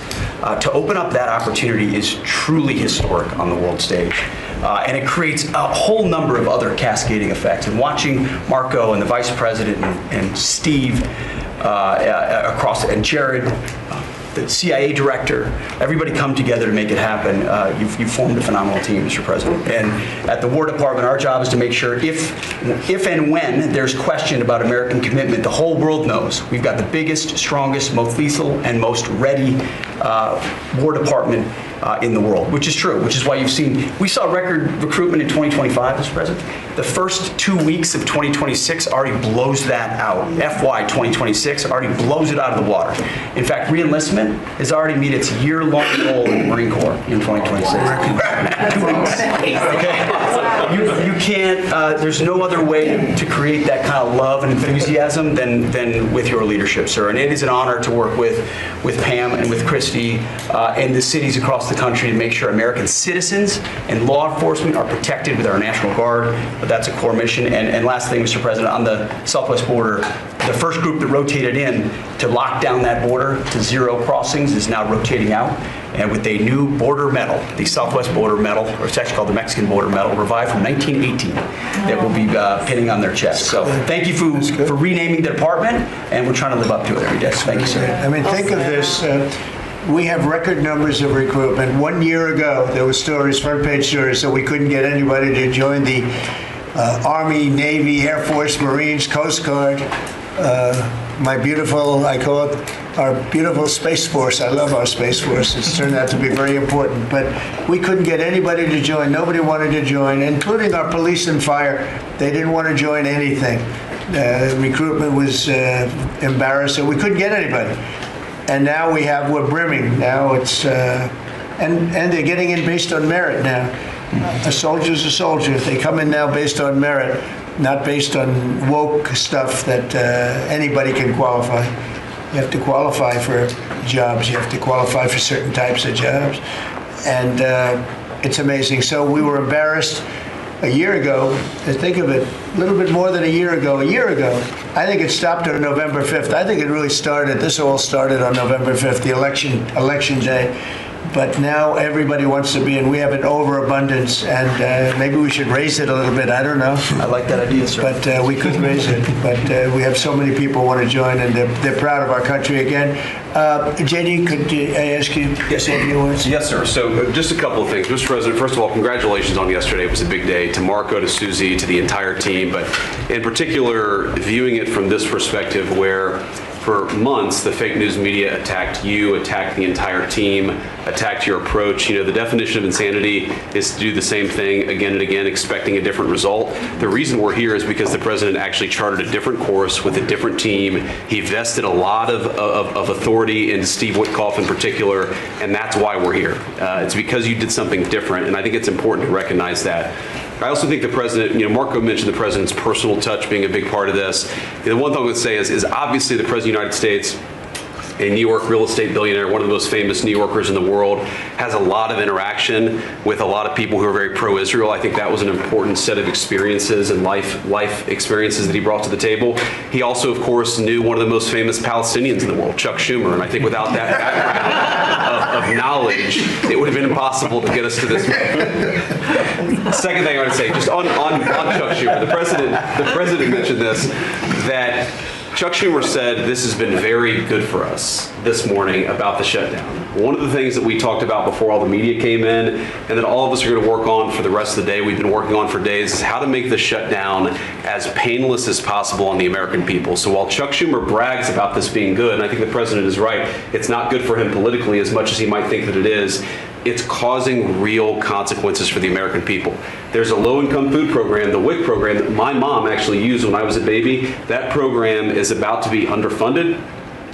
to open up that opportunity is truly historic on the world stage. And it creates a whole number of other cascading effects. And watching Marco and the Vice President and Steve and Jared the CIA director, everybody come together to make it happen. You've formed a phenomenal team, Mr. President. And at the War Department, our job is to make sure if and when there's question about American commitment, the whole world knows we've got the biggest, strongest, most lethal, and most ready War Department in the world, which is true, which is why we saw record recruitment in 2025, Mr. President. The first 2 weeks of 2026 already blows that out. FY 2026 already blows it out of the water. In fact, re-enlistment has already met its year-long goal in the Marine Corps in 2026. You can't, there's no other way to create that kind of love and enthusiasm than with your leadership, sir. And it is an honor to work with Pam and with Christy and the cities across the country to make sure American citizens and law enforcement are protected with our National Guard. But that's a core mission. And last thing, Mr. President, on the southwest border, the first group that rotated in to lock down that border to 0 crossings is now rotating out. And with a new border medal, the Southwest Border Medal, or it's actually called the Mexican Border Medal, revived from 1918, that will be pinning on their chest. So thank you for renaming the department, and we're trying to live up to it every day. So thank you, sir. I mean, think of this. We have record numbers of recruitment. 1 year ago, there were stories, front-page stories, that we couldn't get anybody to join the Army, Navy, Air Force, Marines, Coast Guard. My beautiful, I call it our beautiful Space Force. I love our Space Force. It's turned out to be very important. But we couldn't get anybody to join. Nobody wanted to join, including our police and fire. They didn't want to join anything. Recruitment was embarrassing. We couldn't get anybody. And now we're brimming. Now it's, and they're getting in based on merit now. A soldier's a soldier. They come in now based on merit, not based on woke stuff that anybody can qualify. You have to qualify for jobs. You have to qualify for certain types of jobs. And it's amazing. So we were embarrassed a year ago. Think of it, a little bit more than a year ago. I think it stopped on November 5th. I think it really started, this all started on November 5th, the election day. But now everybody wants to be, and we have an overabundance, and maybe we should raise it a little bit. I don't know. I like that idea, sir. But we could raise it. But we have so many people want to join, and they're proud of our country again. JD, could I ask you to say a few words? Yes, sir. So just a couple of things. Mr. President, first of all, congratulations on yesterday. It was a big day to Marco, to Susie, to the entire team. But in particular, viewing it from this perspective where for months, the fake news media attacked you, attacked the entire team, attacked your approach. You know, the definition of insanity is to do the same thing again and again, expecting a different result. The reason we're here is because the president actually charted a different course with a different team. He vested a lot of authority in Steve Witkoff in particular, and that's why we're here. It's because you did something different, and I think it's important to recognize that. I also think the president, Marco mentioned the president's personal touch being a big part of this. The one thing I would say is obviously the president of the United States, a New York real estate billionaire, one of the most famous New Yorkers in the world, has a lot of interaction with a lot of people who are very pro-Israel. I think that was an important set of experiences and life experiences that he brought to the table. He also, of course, knew one of the most famous Palestinians in the world, Chuck Schumer, and I think without that background of knowledge, it would have been impossible to get us to this point. Second thing I would say, just on Chuck Schumer, the president mentioned this, that Chuck Schumer said this has been very good for us this morning about the shutdown. One of the things that we talked about before all the media came in and that all of us are going to work on for the rest of the day, we've been working on for days, is how to make the shutdown as painless as possible on the American people. So while Chuck Schumer brags about this being good, and I think the president is right, it's not good for him politically as much as he might think that it is. It's causing real consequences for the American people. There's a low-income food program, the WIC program, that my mom actually used when I was a baby. That program is about to be underfunded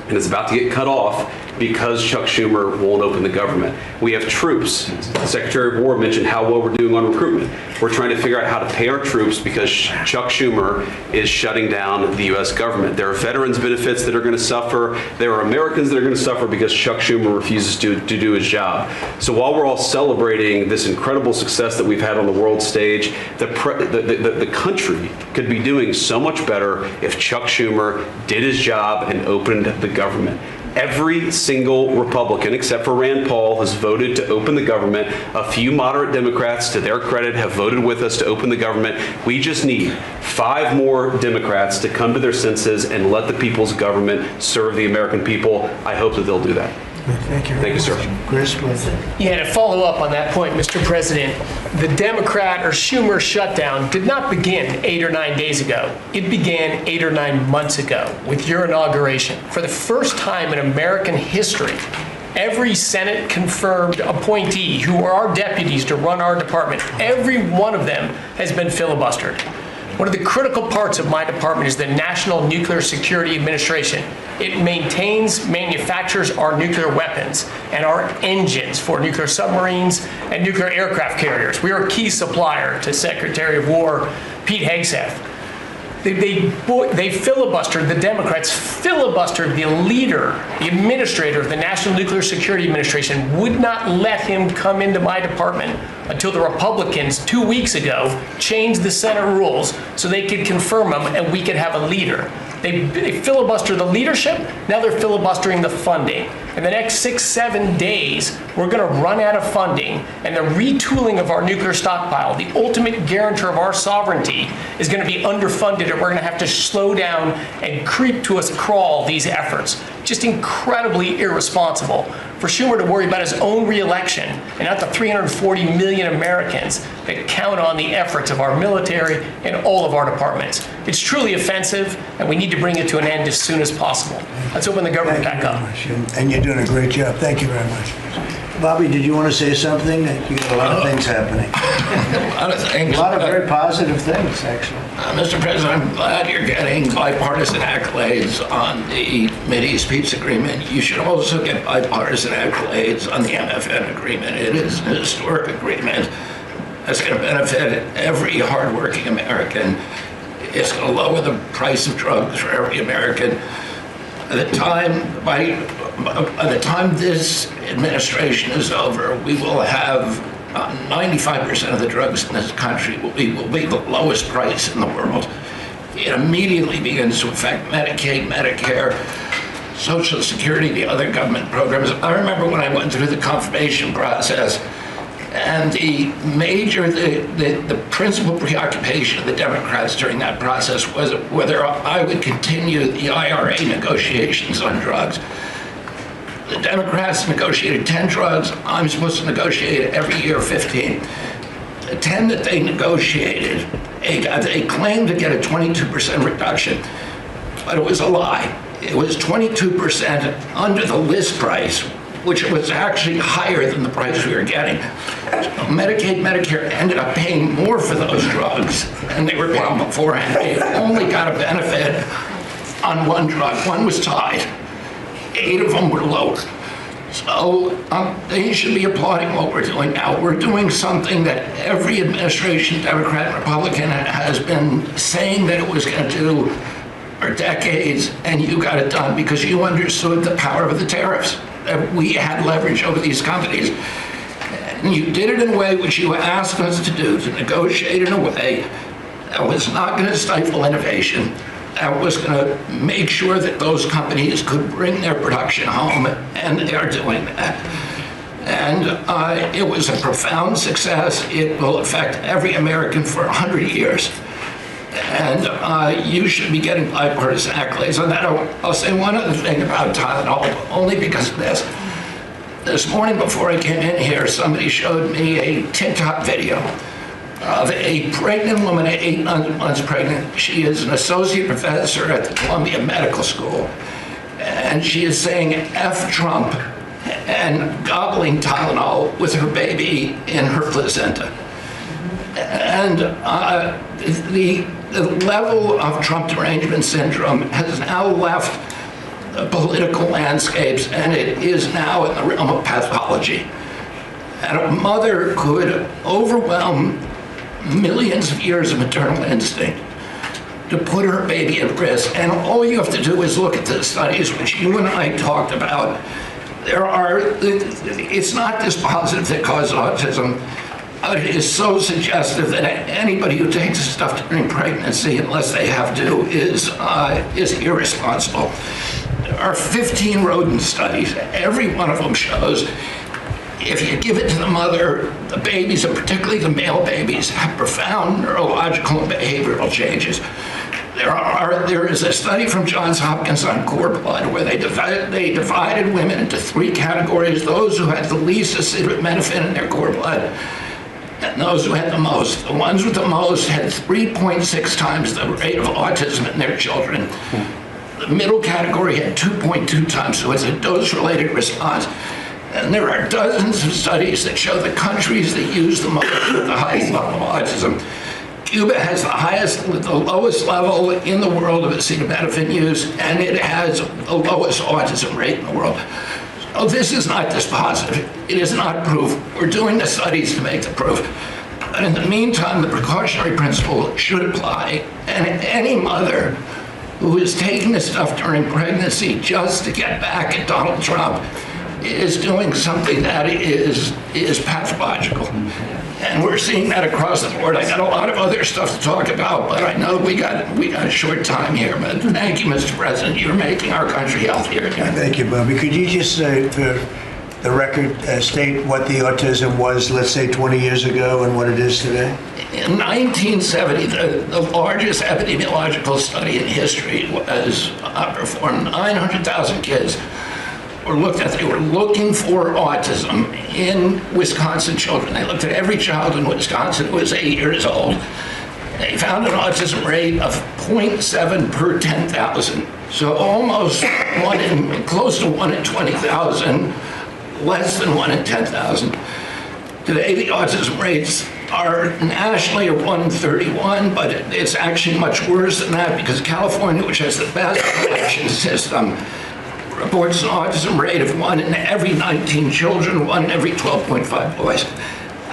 and it's about to get cut off because Chuck Schumer won't open the government. We have troops. The Secretary of War mentioned how well we're doing on recruitment. We're trying to figure out how to pay our troops because Chuck Schumer is shutting down the U.S. government. There are veterans benefits that are going to suffer. There are Americans that are going to suffer because Chuck Schumer refuses to do his job. So while we're all celebrating this incredible success that we've had on the world stage, the country could be doing so much better if Chuck Schumer did his job and opened the government. Every single Republican, except for Rand Paul, has voted to open the government. A few moderate Democrats, to their credit, have voted with us to open the government. We just need 5 more Democrats to come to their senses and let the people's government serve the American people. I hope that they'll do that. Thank you. Thank you, sir. Chris, please. Yeah, to follow up on that point, Mr. President, the Democrat or Schumer shutdown did not begin 8 or 9 days ago. It began 8 or 9 months ago with your inauguration. For the first time in American history, every Senate confirmed appointee who are our deputies to run our department, every one of them has been filibustered. One of the critical parts of my department is the National Nuclear Security Administration. It maintains, manufactures our nuclear weapons and our engines for nuclear submarines and nuclear aircraft carriers. We are a key supplier to Secretary of War Pete Hegseth. They filibustered, the Democrats filibustered the leader, the administrator of the National Nuclear Security Administration, would not let him come into my department until the Republicans 2 weeks ago changed the Senate rules so they could confirm him and we could have a leader. They filibustered the leadership, now they're filibustering the funding. In the next 6-7 days, we're going to run out of funding, and the retooling of our nuclear stockpile, the ultimate guarantor of our sovereignty, is going to be underfunded, and we're going to have to slow down and creep to us crawl these efforts. Just incredibly irresponsible for Schumer to worry about his own reelection and not the 340 million Americans that count on the efforts of our military and all of our departments. It's truly offensive, and we need to bring it to an end as soon as possible. Let's open the government back up. And you're doing a great job. Thank you very much. Bobby, did you want to say something? You got a lot of things happening. A lot of things. A lot of very positive things, actually. Mr. President, I'm glad you're getting bipartisan accolades on the Mideast Peace Agreement. You should also get bipartisan accolades on the MFN agreement. It is an historic agreement that's going to benefit every hardworking American. It's going to lower the price of drugs for every American. By the time this administration is over, we will have 95% of the drugs in this country will be the lowest price in the world. It immediately begins to affect Medicaid, Medicare, Social Security, the other government programs. I remember when I went through the confirmation process, and the principal preoccupation of the Democrats during that process was whether I would continue the IRA negotiations on drugs. The Democrats negotiated 10 drugs. I'm supposed to negotiate every year 15. The 10 that they negotiated, they claimed to get a 22% reduction, but it was a lie. It was 22% under the list price, which was actually higher than the price we were getting. Medicaid, Medicare ended up paying more for those drugs than they were paying beforehand. They only got a benefit on one drug. One was tied. 8 of them were lower. So they should be applauding what we're doing now. We're doing something that every administration, Democrat and Republican, has been saying that it was going to do for decades, and you got it done because you understood the power of the tariffs. That we had leverage over these companies. And you did it in a way which you asked us to do, to negotiate in a way that was not going to stifle innovation, that was going to make sure that those companies could bring their production home, and they are doing that. And it was a profound success. It will affect every American for 100 years. And you should be getting bipartisan accolades on that. I'll say one other thing about Tylenol, only because of this. This morning before I came in here, somebody showed me a TikTok video of a pregnant woman at 8 months pregnant. She is an associate professor at the Columbia Medical School. And she is saying F Trump and gobbling Tylenol with her baby in her placenta. And the level of Trump derangement syndrome has now left the political landscapes, and it is now in the realm of pathology. And a mother could overwhelm millions of years of maternal instinct to put her baby at risk. And all you have to do is look at the studies which you and I talked about. It's not dispositive that causes autism. It is so suggestive that anybody who takes this stuff during pregnancy, unless they have to, is irresponsible. There are 15 rodent studies. Every one of them shows if you give it to the mother, the babies, and particularly the male babies, have profound neurological and behavioral changes. There is a study from Johns Hopkins on cord blood where they divided women into 3 categories: those who had the least acetaminophen in their cord blood, and those who had the most. The ones with the most had 3.6 times the rate of autism in their children. The middle category had 2.2 times, so it's a dose-related response. And there are dozens of studies that show the countries that use the most with the highest level of autism. Cuba has the lowest level in the world of acetaminophen use, and it has the lowest autism rate in the world. So this is not dispositive. It is not proof. We're doing the studies to make the proof. But in the meantime, the precautionary principle should apply, and any mother who is taking this stuff during pregnancy just to get back at Donald Trump is doing something that is pathological. And we're seeing that across the board. I got a lot of other stuff to talk about, but I know we got a short time here. But thank you, Mr. President. You're making our country healthier again. Thank you, Bobby. Could you just, for the record, state what the autism was, let's say, 20 years ago and what it is today? In 1970, the largest epidemiological study in history was performed. 900,000 kids were looked at. They were looking for autism in Wisconsin children. They looked at every child in Wisconsin who was 8 years old. They found an autism rate of 0.7 per 10,000. So almost close to 1 in 20,000, less than 1 in 10,000. Today, the autism rates are nationally 1 in 31, but it's actually much worse than that because California, which has the best collection system, reports an autism rate of 1 in every 19 children, 1 in every 12.5 boys.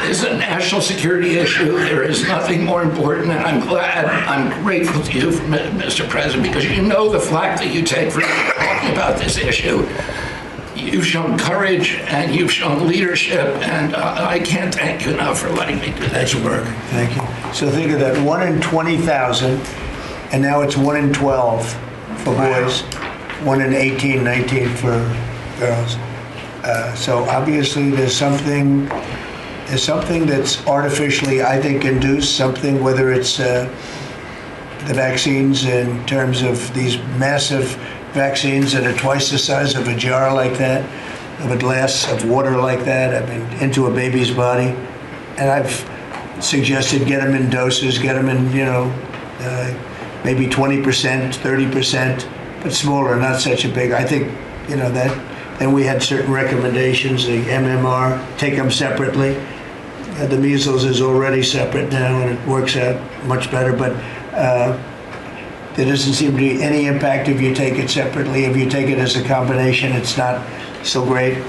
This is a national security issue. There is nothing more important, and I'm grateful to you, Mr. President, because you know the flack that you take for talking about this issue. You've shown courage and you've shown leadership, and I can't thank you enough for letting me do this work. Thank you. So think of that, 1 in 20,000, and now it's 1 in 12 for boys, 1 in 18, 19 for girls. So obviously there's something that's artificially, I think, induced, something, whether it's the vaccines in terms of these massive vaccines that are twice the size of a jar like that, of a glass of water like that, I mean, into a baby's body. And I've suggested get them in doses, get them in, maybe 20%, 30%, but smaller, not such a big. I think, that. Then we had certain recommendations, the MMR, take them separately. The measles is already separate now, and it works out much better, but there doesn't seem to be any impact if you take it separately. If you take it as a combination, it's not so great.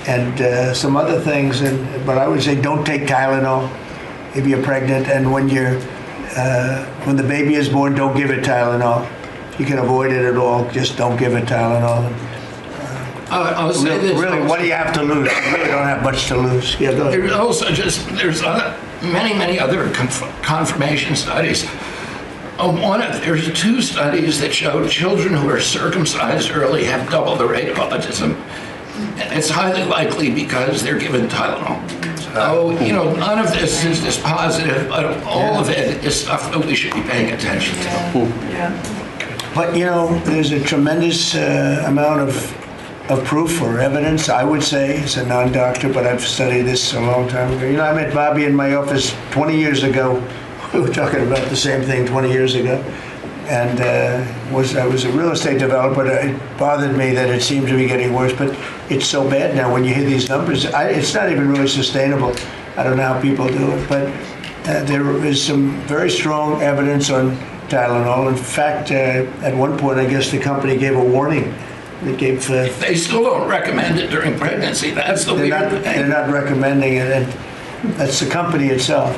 And some other things, but I would say don't take Tylenol if you're pregnant, and when the baby is born, don't give it Tylenol. If you can avoid it at all, just don't give it Tylenol. I'll say this. Really, what do you have to lose? You really don't have much to lose. Yeah, go ahead. There's many other confirmation studies. There's 2 studies that show children who are circumcised early have double the rate of autism. And it's highly likely because they're given Tylenol. So, none of this is dispositive, but all of it is stuff that we should be paying attention to. But, there's a tremendous amount of proof or evidence, I would say, as a non-doctor, but I've studied this a long time ago. I met Bobby in my office 20 years ago. We were talking about the same thing 20 years ago. And I was a real estate developer. It bothered me that it seemed to be getting worse, but it's so bad now when you hear these numbers. It's not even really sustainable. I don't know how people do it, but there is some very strong evidence on Tylenol. In fact, at one point, I guess the company gave a warning. They still don't recommend it during pregnancy. That's the weird thing. They're not recommending it, and that's the company itself.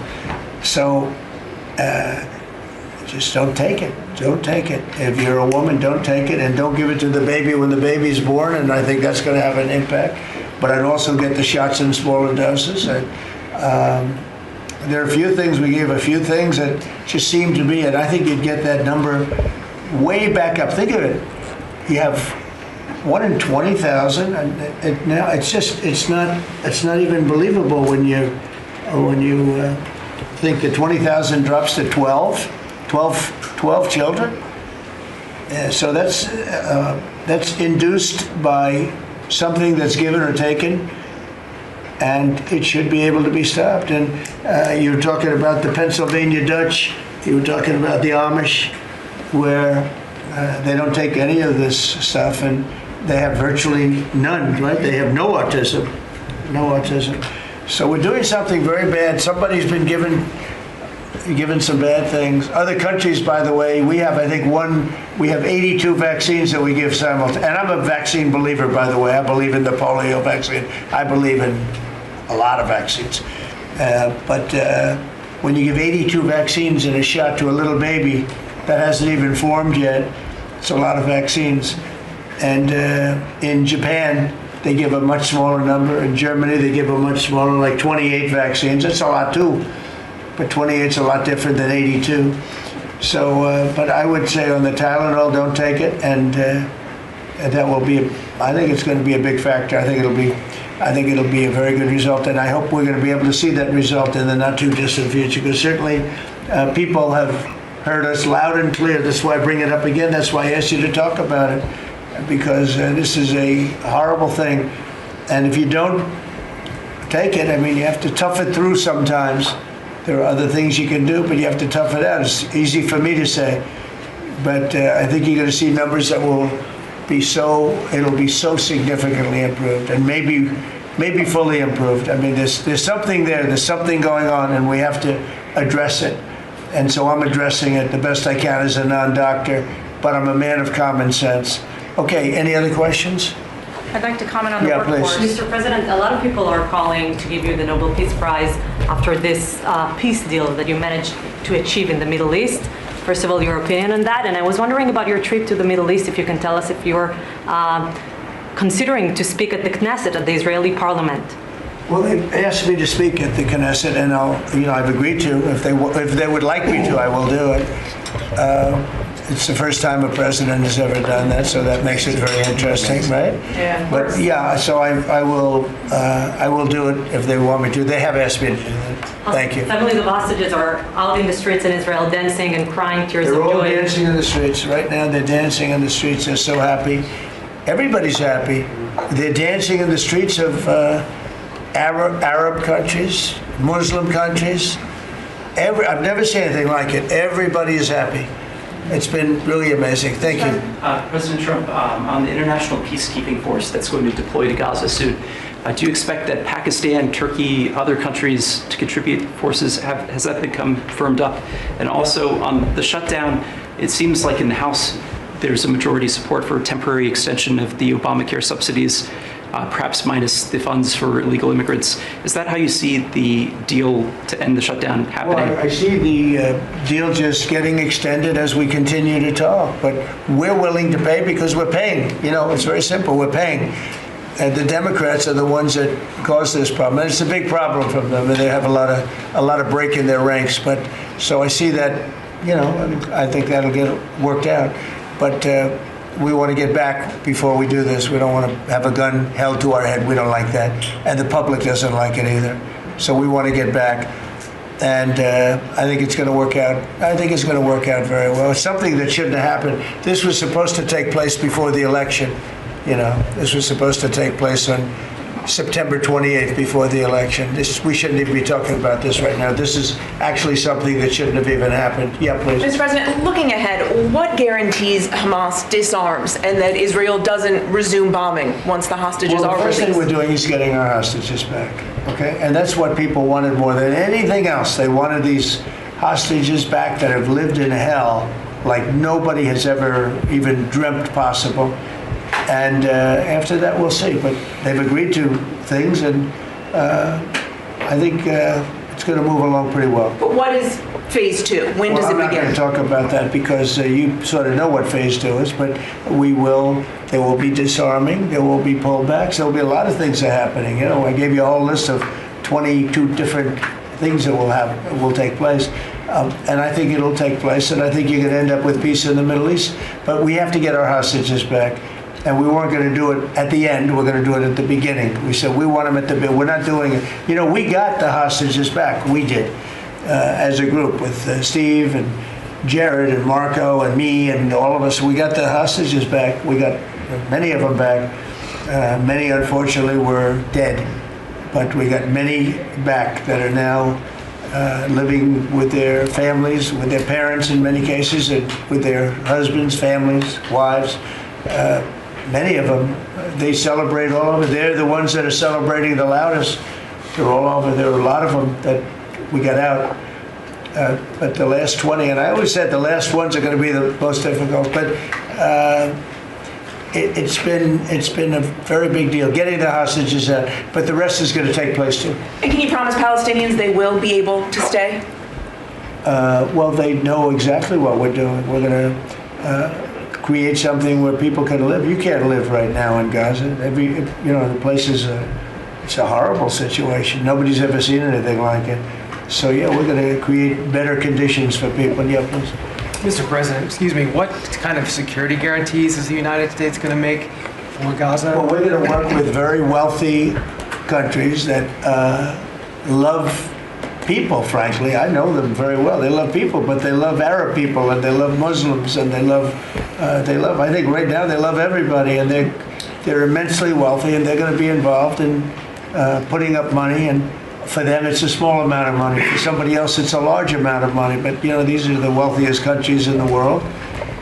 So just don't take it. Don't take it. If you're a woman, don't take it, and don't give it to the baby when the baby's born, and I think that's going to have an impact. But I'd also get the shots in smaller doses. There are a few things, we gave a few things that just seem to be, and I think you'd get that number way back up. Think of it. You have 1 in 20,000, and now it's not even believable when you think that 20,000 drops to 12, 12 children. So that's induced by something that's given or taken, and it should be able to be stopped. And you're talking about the Pennsylvania Dutch, you were talking about the Amish, where they don't take any of this stuff, and they have virtually none, right? They have no autism, no autism. So we're doing something very bad. Somebody's been given some bad things. Other countries, by the way, we have, I think, we have 82 vaccines that we give simultaneously. And I'm a vaccine believer, by the way. I believe in the polio vaccine. I believe in a lot of vaccines. But when you give 82 vaccines in a shot to a little baby that hasn't even formed yet, it's a lot of vaccines. And in Japan, they give a much smaller number. In Germany, they give a much smaller, like 28 vaccines. That's a lot too. But 28's a lot different than 82. So, but I would say on the Tylenol, don't take it, and that will be. I think it's going to be a big factor. I think it'll be a very good result, and I hope we're going to be able to see that result in the not too distant future. Because certainly, people have heard us loud and clear. That's why I bring it up again. That's why I asked you to talk about it, because this is a horrible thing, and if you don't take it, I mean, you have to tough it through sometimes. There are other things you can do, but you have to tough it out. It's easy for me to say, but I think you're going to see numbers that will be it'll be so significantly improved, and maybe fully improved. I mean, there's something there, there's something going on, and we have to address it. And so I'm addressing it the best I can as a non-doctor, but I'm a man of common sense. Okay, any other questions? I'd like to comment on the workforce. Please. Mr. President, a lot of people are calling to give you the Nobel Peace Prize after this peace deal that you managed to achieve in the Middle East. First of all, your opinion on that, and I was wondering about your trip to the Middle East, if you can tell us if you're considering to speak at the Knesset, at the Israeli parliament. Well, they asked me to speak at the Knesset, and I've agreed to. If they would like me to, I will do it. It's the first time a president has ever done that, so that makes it very interesting, right? Yeah. But yeah, so I will do it if they want me to. They have asked me to do that. Thank you. Families of hostages are out in the streets in Israel dancing and crying tears of joy. They're all dancing in the streets right now. They're dancing in the streets. They're so happy. Everybody's happy. They're dancing in the streets of Arab countries, Muslim countries. I've never seen anything like it. Everybody is happy. It's been really amazing. Thank you. President Trump, on the international peacekeeping force that's going to deploy to Gaza soon, do you expect that Pakistan, Turkey, other countries to contribute forces? Has that become firmed up? And also on the shutdown, it seems like in the House there's a majority support for a temporary extension of the Obamacare subsidies, perhaps minus the funds for illegal immigrants. Is that how you see the deal to end the shutdown happening? Well, I see the deal just getting extended as we continue to talk, but we're willing to pay because we're paying. It's very simple. We're paying. And the Democrats are the ones that caused this problem. And it's a big problem for them, and they have a lot of break in their ranks. But so I see that, I think that'll get worked out. But we want to get back before we do this. We don't want to have a gun held to our head. We don't like that. And the public doesn't like it either. So we want to get back. And I think it's going to work out. I think it's going to work out very well. It's something that shouldn't have happened. This was supposed to take place before the election. This was supposed to take place on September 28th before the election. We shouldn't even be talking about this right now. This is actually something that shouldn't have even happened. Yeah, please. Mr. President, looking ahead, what guarantees Hamas disarms and that Israel doesn't resume bombing once the hostages are released? The first thing we're doing is getting our hostages back, okay? And that's what people wanted more than anything else. They wanted these hostages back that have lived in hell like nobody has ever even dreamt possible. And after that, we'll see. But they've agreed to things, and I think it's going to move along pretty well. But what is phase two? When does it begin? I'm not going to talk about that because you sort of know what phase two is, but there will be disarming, there will be pullbacks, there will be a lot of things that are happening. I gave you a whole list of 22 different things that will take place. And I think it'll take place, and I think you're going to end up with peace in the Middle East. But we have to get our hostages back. And we weren't going to do it at the end. We're going to do it at the beginning. We said we want them at the beginning. We're not doing it. We got the hostages back. We did, as a group with Steve and Jared and Marco and me and all of us, we got the hostages back. We got many of them back. Many, unfortunately, were dead. But we got many back that are now living with their families, with their parents in many cases, and with their husbands, families, wives. Many of them, they celebrate all over. They're the ones that are celebrating the loudest. They're all over. There are a lot of them that we got out. But the last 20, and I always said the last ones are going to be the most difficult, but it's been a very big deal getting the hostages out, but the rest is going to take place too. And can you promise Palestinians they will be able to stay? Well, they know exactly what we're doing. We're going to create something where people can live. You can't live right now in Gaza. The place is it's a horrible situation. Nobody's ever seen anything like it. So yeah, we're going to create better conditions for people. Yeah, please. Mr. President, excuse me, what kind of security guarantees is the United States going to make for Gaza? Well, we're going to work with very wealthy countries that love people, frankly. I know them very well. They love people, but they love Arab people, and they love Muslims, and they love, I think right now they love everybody, and they're immensely wealthy, and they're going to be involved in putting up money, and for them, it's a small amount of money. For somebody else, it's a large amount of money. But, these are the wealthiest countries in the world,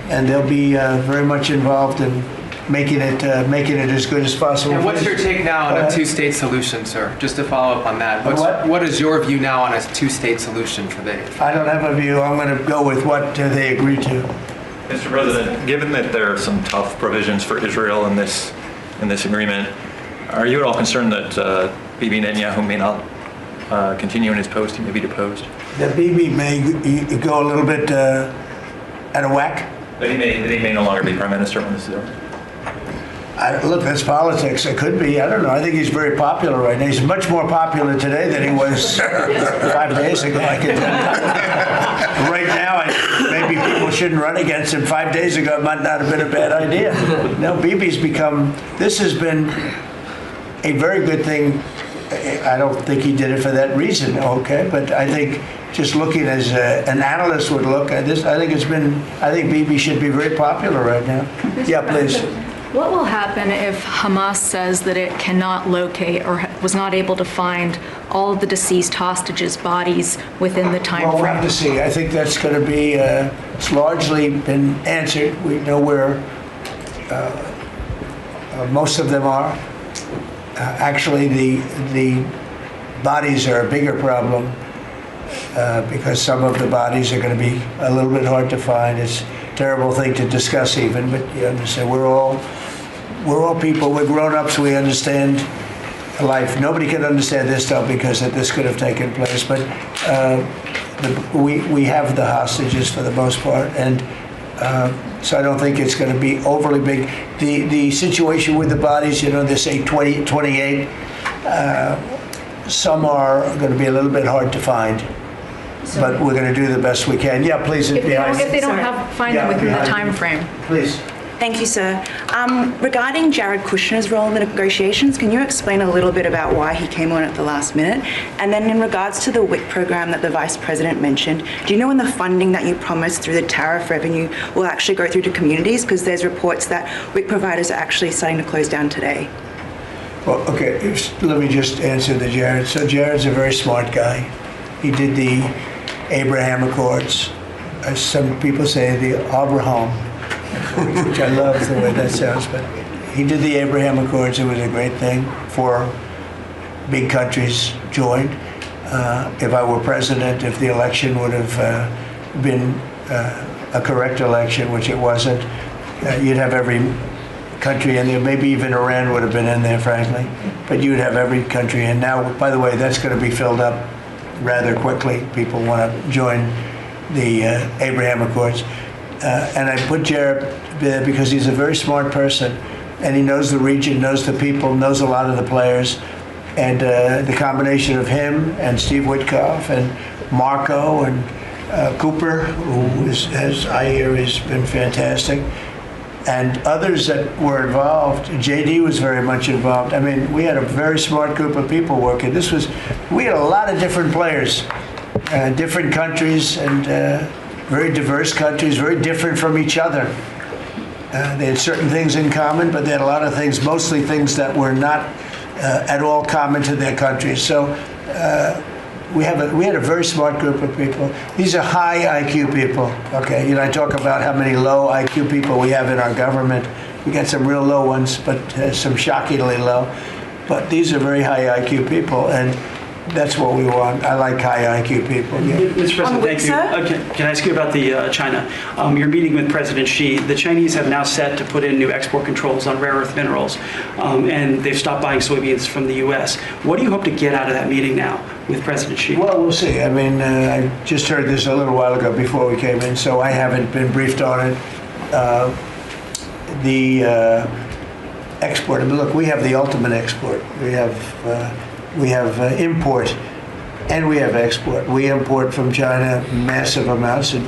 and they'll be very much involved in making it as good as possible. And what's your take now on a two-state solution, sir? Just to follow up on that. What is your view now on a two-state solution for the... I don't have a view. I'm going to go with what they agree to. Mr. President, given that there are some tough provisions for Israel in this agreement, are you at all concerned that Bibi Netanyahu may not continue in his post? He may be deposed. That Bibi may go a little bit out of whack. That he may no longer be prime minister when this is over. Look, that's politics. It could be. I don't know. I think he's very popular right now. He's much more popular today than he was 5 days ago. I can tell you. Right now, maybe people shouldn't run against him. 5 days ago, it might not have been a bad idea. No, Bibi's become. This has been a very good thing. I don't think he did it for that reason, okay? But I think just looking as an analyst would look at this, I think Bibi should be very popular right now. Yeah, please. What will happen if Hamas says that it cannot locate or was not able to find all of the deceased hostages' bodies within the time frame? Well, we'll have to see. I think that's going to be, it's largely been answered. We know where most of them are. Actually, the bodies are a bigger problem because some of the bodies are going to be a little bit hard to find. It's a terrible thing to discuss even, but you understand, we're all people, we're grown-ups, we understand life. Nobody can understand this stuff because this could have taken place, but we have the hostages for the most part, and so I don't think it's going to be overly big. The situation with the bodies, they say 20, 28. Some are going to be a little bit hard to find, but we're going to do the best we can. Yeah, please. If they don't find them within the time frame. Please. Thank you, sir. Regarding Jared Kushner's role in the negotiations, can you explain a little bit about why he came on at the last minute? And then in regards to the WIC program that the Vice President mentioned, do you know when the funding that you promised through the tariff revenue will actually go through to communities? Because there's reports that WIC providers are actually starting to close down today. Well, okay, let me just answer the Jared. So Jared's a very smart guy. He did the Abraham Accords. As some people say, the Abraham, which I love the way that sounds, but he did the Abraham Accords. It was a great thing. 4 big countries joined. If I were president, if the election would have been a correct election, which it wasn't, you'd have every country in there. Maybe even Iran would have been in there, frankly. But you'd have every country. And now, by the way, that's going to be filled up rather quickly. People want to join the Abraham Accords. And I put Jared there because he's a very smart person, and he knows the region, knows the people, knows a lot of the players. And the combination of him and Steve Witkoff and Marco and Cooper, who is, as I hear, has been fantastic, and others that were involved. JD was very much involved. I mean, we had a very smart group of people working. We had a lot of different players, different countries, and very diverse countries, very different from each other. They had certain things in common, but they had a lot of things, mostly things that were not at all common to their countries. So we had a very smart group of people. These are high IQ people. Okay, I talk about how many low IQ people we have in our government. We got some real low ones, but some shockingly low. But these are very high IQ people, and that's what we want. I like high IQ people. Yeah. Mr. President, thank you. Can I ask you about the China? You're meeting with President Xi. The Chinese have now set to put in new export controls on rare earth minerals, and they've stopped buying soybeans from the U.S. What do you hope to get out of that meeting now with President Xi? Well, we'll see. I mean, I just heard this a little while ago before we came in, so I haven't been briefed on it. The export. I mean, look, we have the ultimate export. We have import, and we have export. We import from China massive amounts, and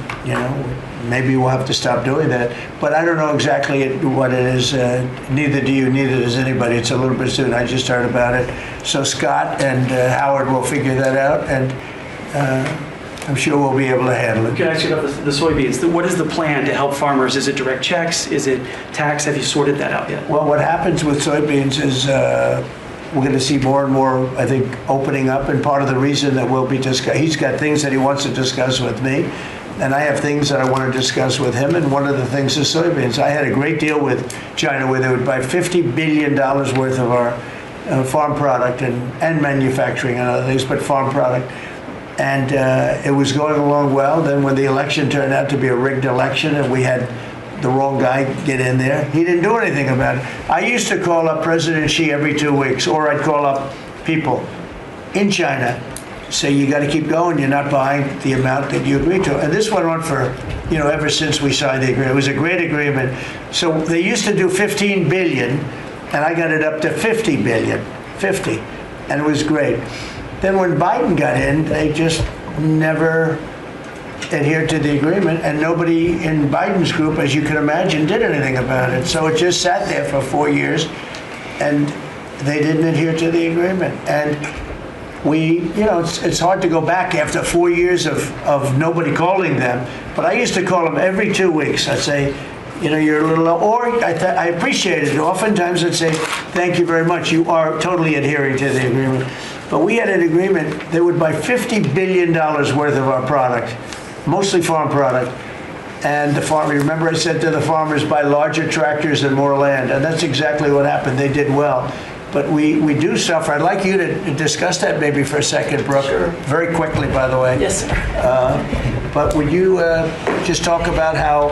maybe we'll have to stop doing that. But I don't know exactly what it is. Neither do you. Neither does anybody. It's a little bit soon. I just heard about it. So Scott and Howard will figure that out, and I'm sure we'll be able to handle it. Can I ask you about the soybeans? What is the plan to help farmers? Is it direct checks? Is it tax? Have you sorted that out yet? Well, what happens with soybeans is we're going to see more and more, I think, opening up, and part of the reason that we'll be discussing, he's got things that he wants to discuss with me, and I have things that I want to discuss with him, and one of the things is soybeans. I had a great deal with China where they would buy $50 billion worth of our farm product and manufacturing and other things, but farm product. And it was going along well. Then when the election turned out to be a rigged election and we had the wrong guy get in there, he didn't do anything about it. I used to call up President Xi every 2 weeks, or I'd call up people in China, say, you got to keep going, you're not buying the amount that you agreed to. And this went on for, ever since we signed the agreement. It was a great agreement. So they used to do 15 billion, and I got it up to 50 billion, 50, and it was great. Then when Biden got in, they just never adhered to the agreement, and nobody in Biden's group, as you can imagine, did anything about it. So it just sat there for 4 years, and they didn't adhere to the agreement. And it's hard to go back after 4 years of nobody calling them, but I used to call them every 2 weeks. I'd say, you're a little low, or I appreciate it. Oftentimes I'd say, thank you very much. You are totally adhering to the agreement. But we had an agreement, they would buy $50 billion worth of our product, mostly farm product. And the farmer, remember I said to the farmers, buy larger tractors and more land. And that's exactly what happened. They did well. But we do suffer. I'd like you to discuss that maybe for a second, Brooke. Sure. Very quickly, by the way. Yes, sir. But would you just talk about how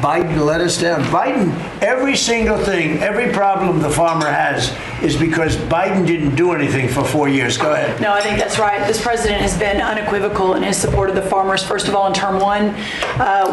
Biden let us down? Biden, every single thing, every problem the farmer has is because Biden didn't do anything for 4 years. Go ahead. No, I think that's right. This president has been unequivocal in his support of the farmers. First of all, in term one,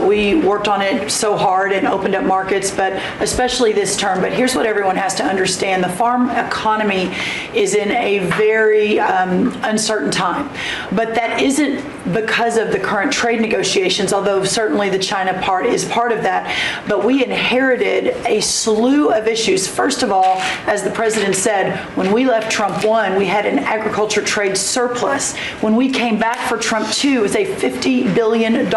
we worked on it so hard and opened up markets, but especially this term. But here's what everyone has to understand. The farm economy is in a very uncertain time. But that isn't because of the current trade negotiations, although certainly the China part is part of that. But we inherited a slew of issues. First of all, as the president said, when we left Trump 1, we had an agriculture trade surplus. When we came back for Trump 2, it was a $50 billion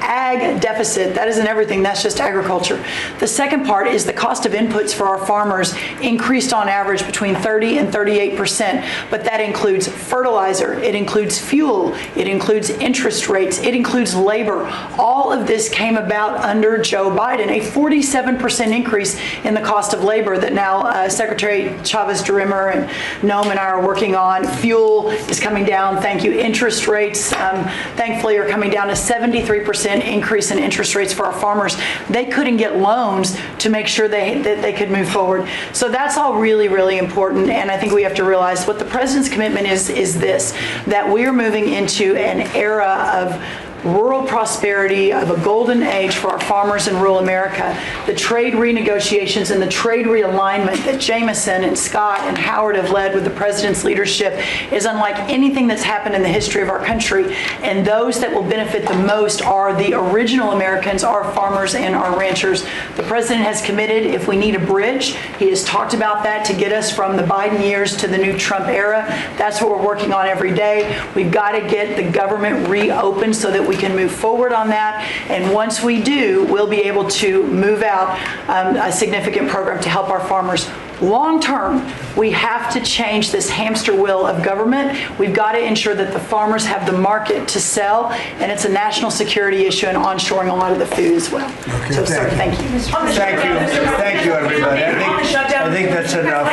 ag deficit. That isn't everything, that's just agriculture. The second part is the cost of inputs for our farmers increased on average between 30 and 38%, but that includes fertilizer, it includes fuel, it includes interest rates, it includes labor. All of this came about under Joe Biden, a 47% increase in the cost of labor that now Secretary Chavez-DeRemer and Noam and I are working on. Fuel is coming down, thank you. Interest rates, thankfully, are coming down. A 73% increase in interest rates for our farmers. They couldn't get loans to make sure that they could move forward. So that's all really, really important, and I think we have to realize what the president's commitment is this, that we're moving into an era of rural prosperity, of a golden age for our farmers in rural America. The trade renegotiations and the trade realignment that Jameson and Scott and Howard have led with the president's leadership is unlike anything that's happened in the history of our country. And those that will benefit the most are the original Americans, our farmers and our ranchers. The president has committed, if we need a bridge, he has talked about that to get us from the Biden years to the new Trump era. That's what we're working on every day. We've got to get the government reopened so that we we can move forward on that. And once we do, we'll be able to move out a significant program to help our farmers. Long term, we have to change this hamster wheel of government. We've got to ensure that the farmers have the market to sell, and it's a national security issue and onshoring a lot of the food as well. So, sir, thank you. Thank you, everybody. I think that's enough.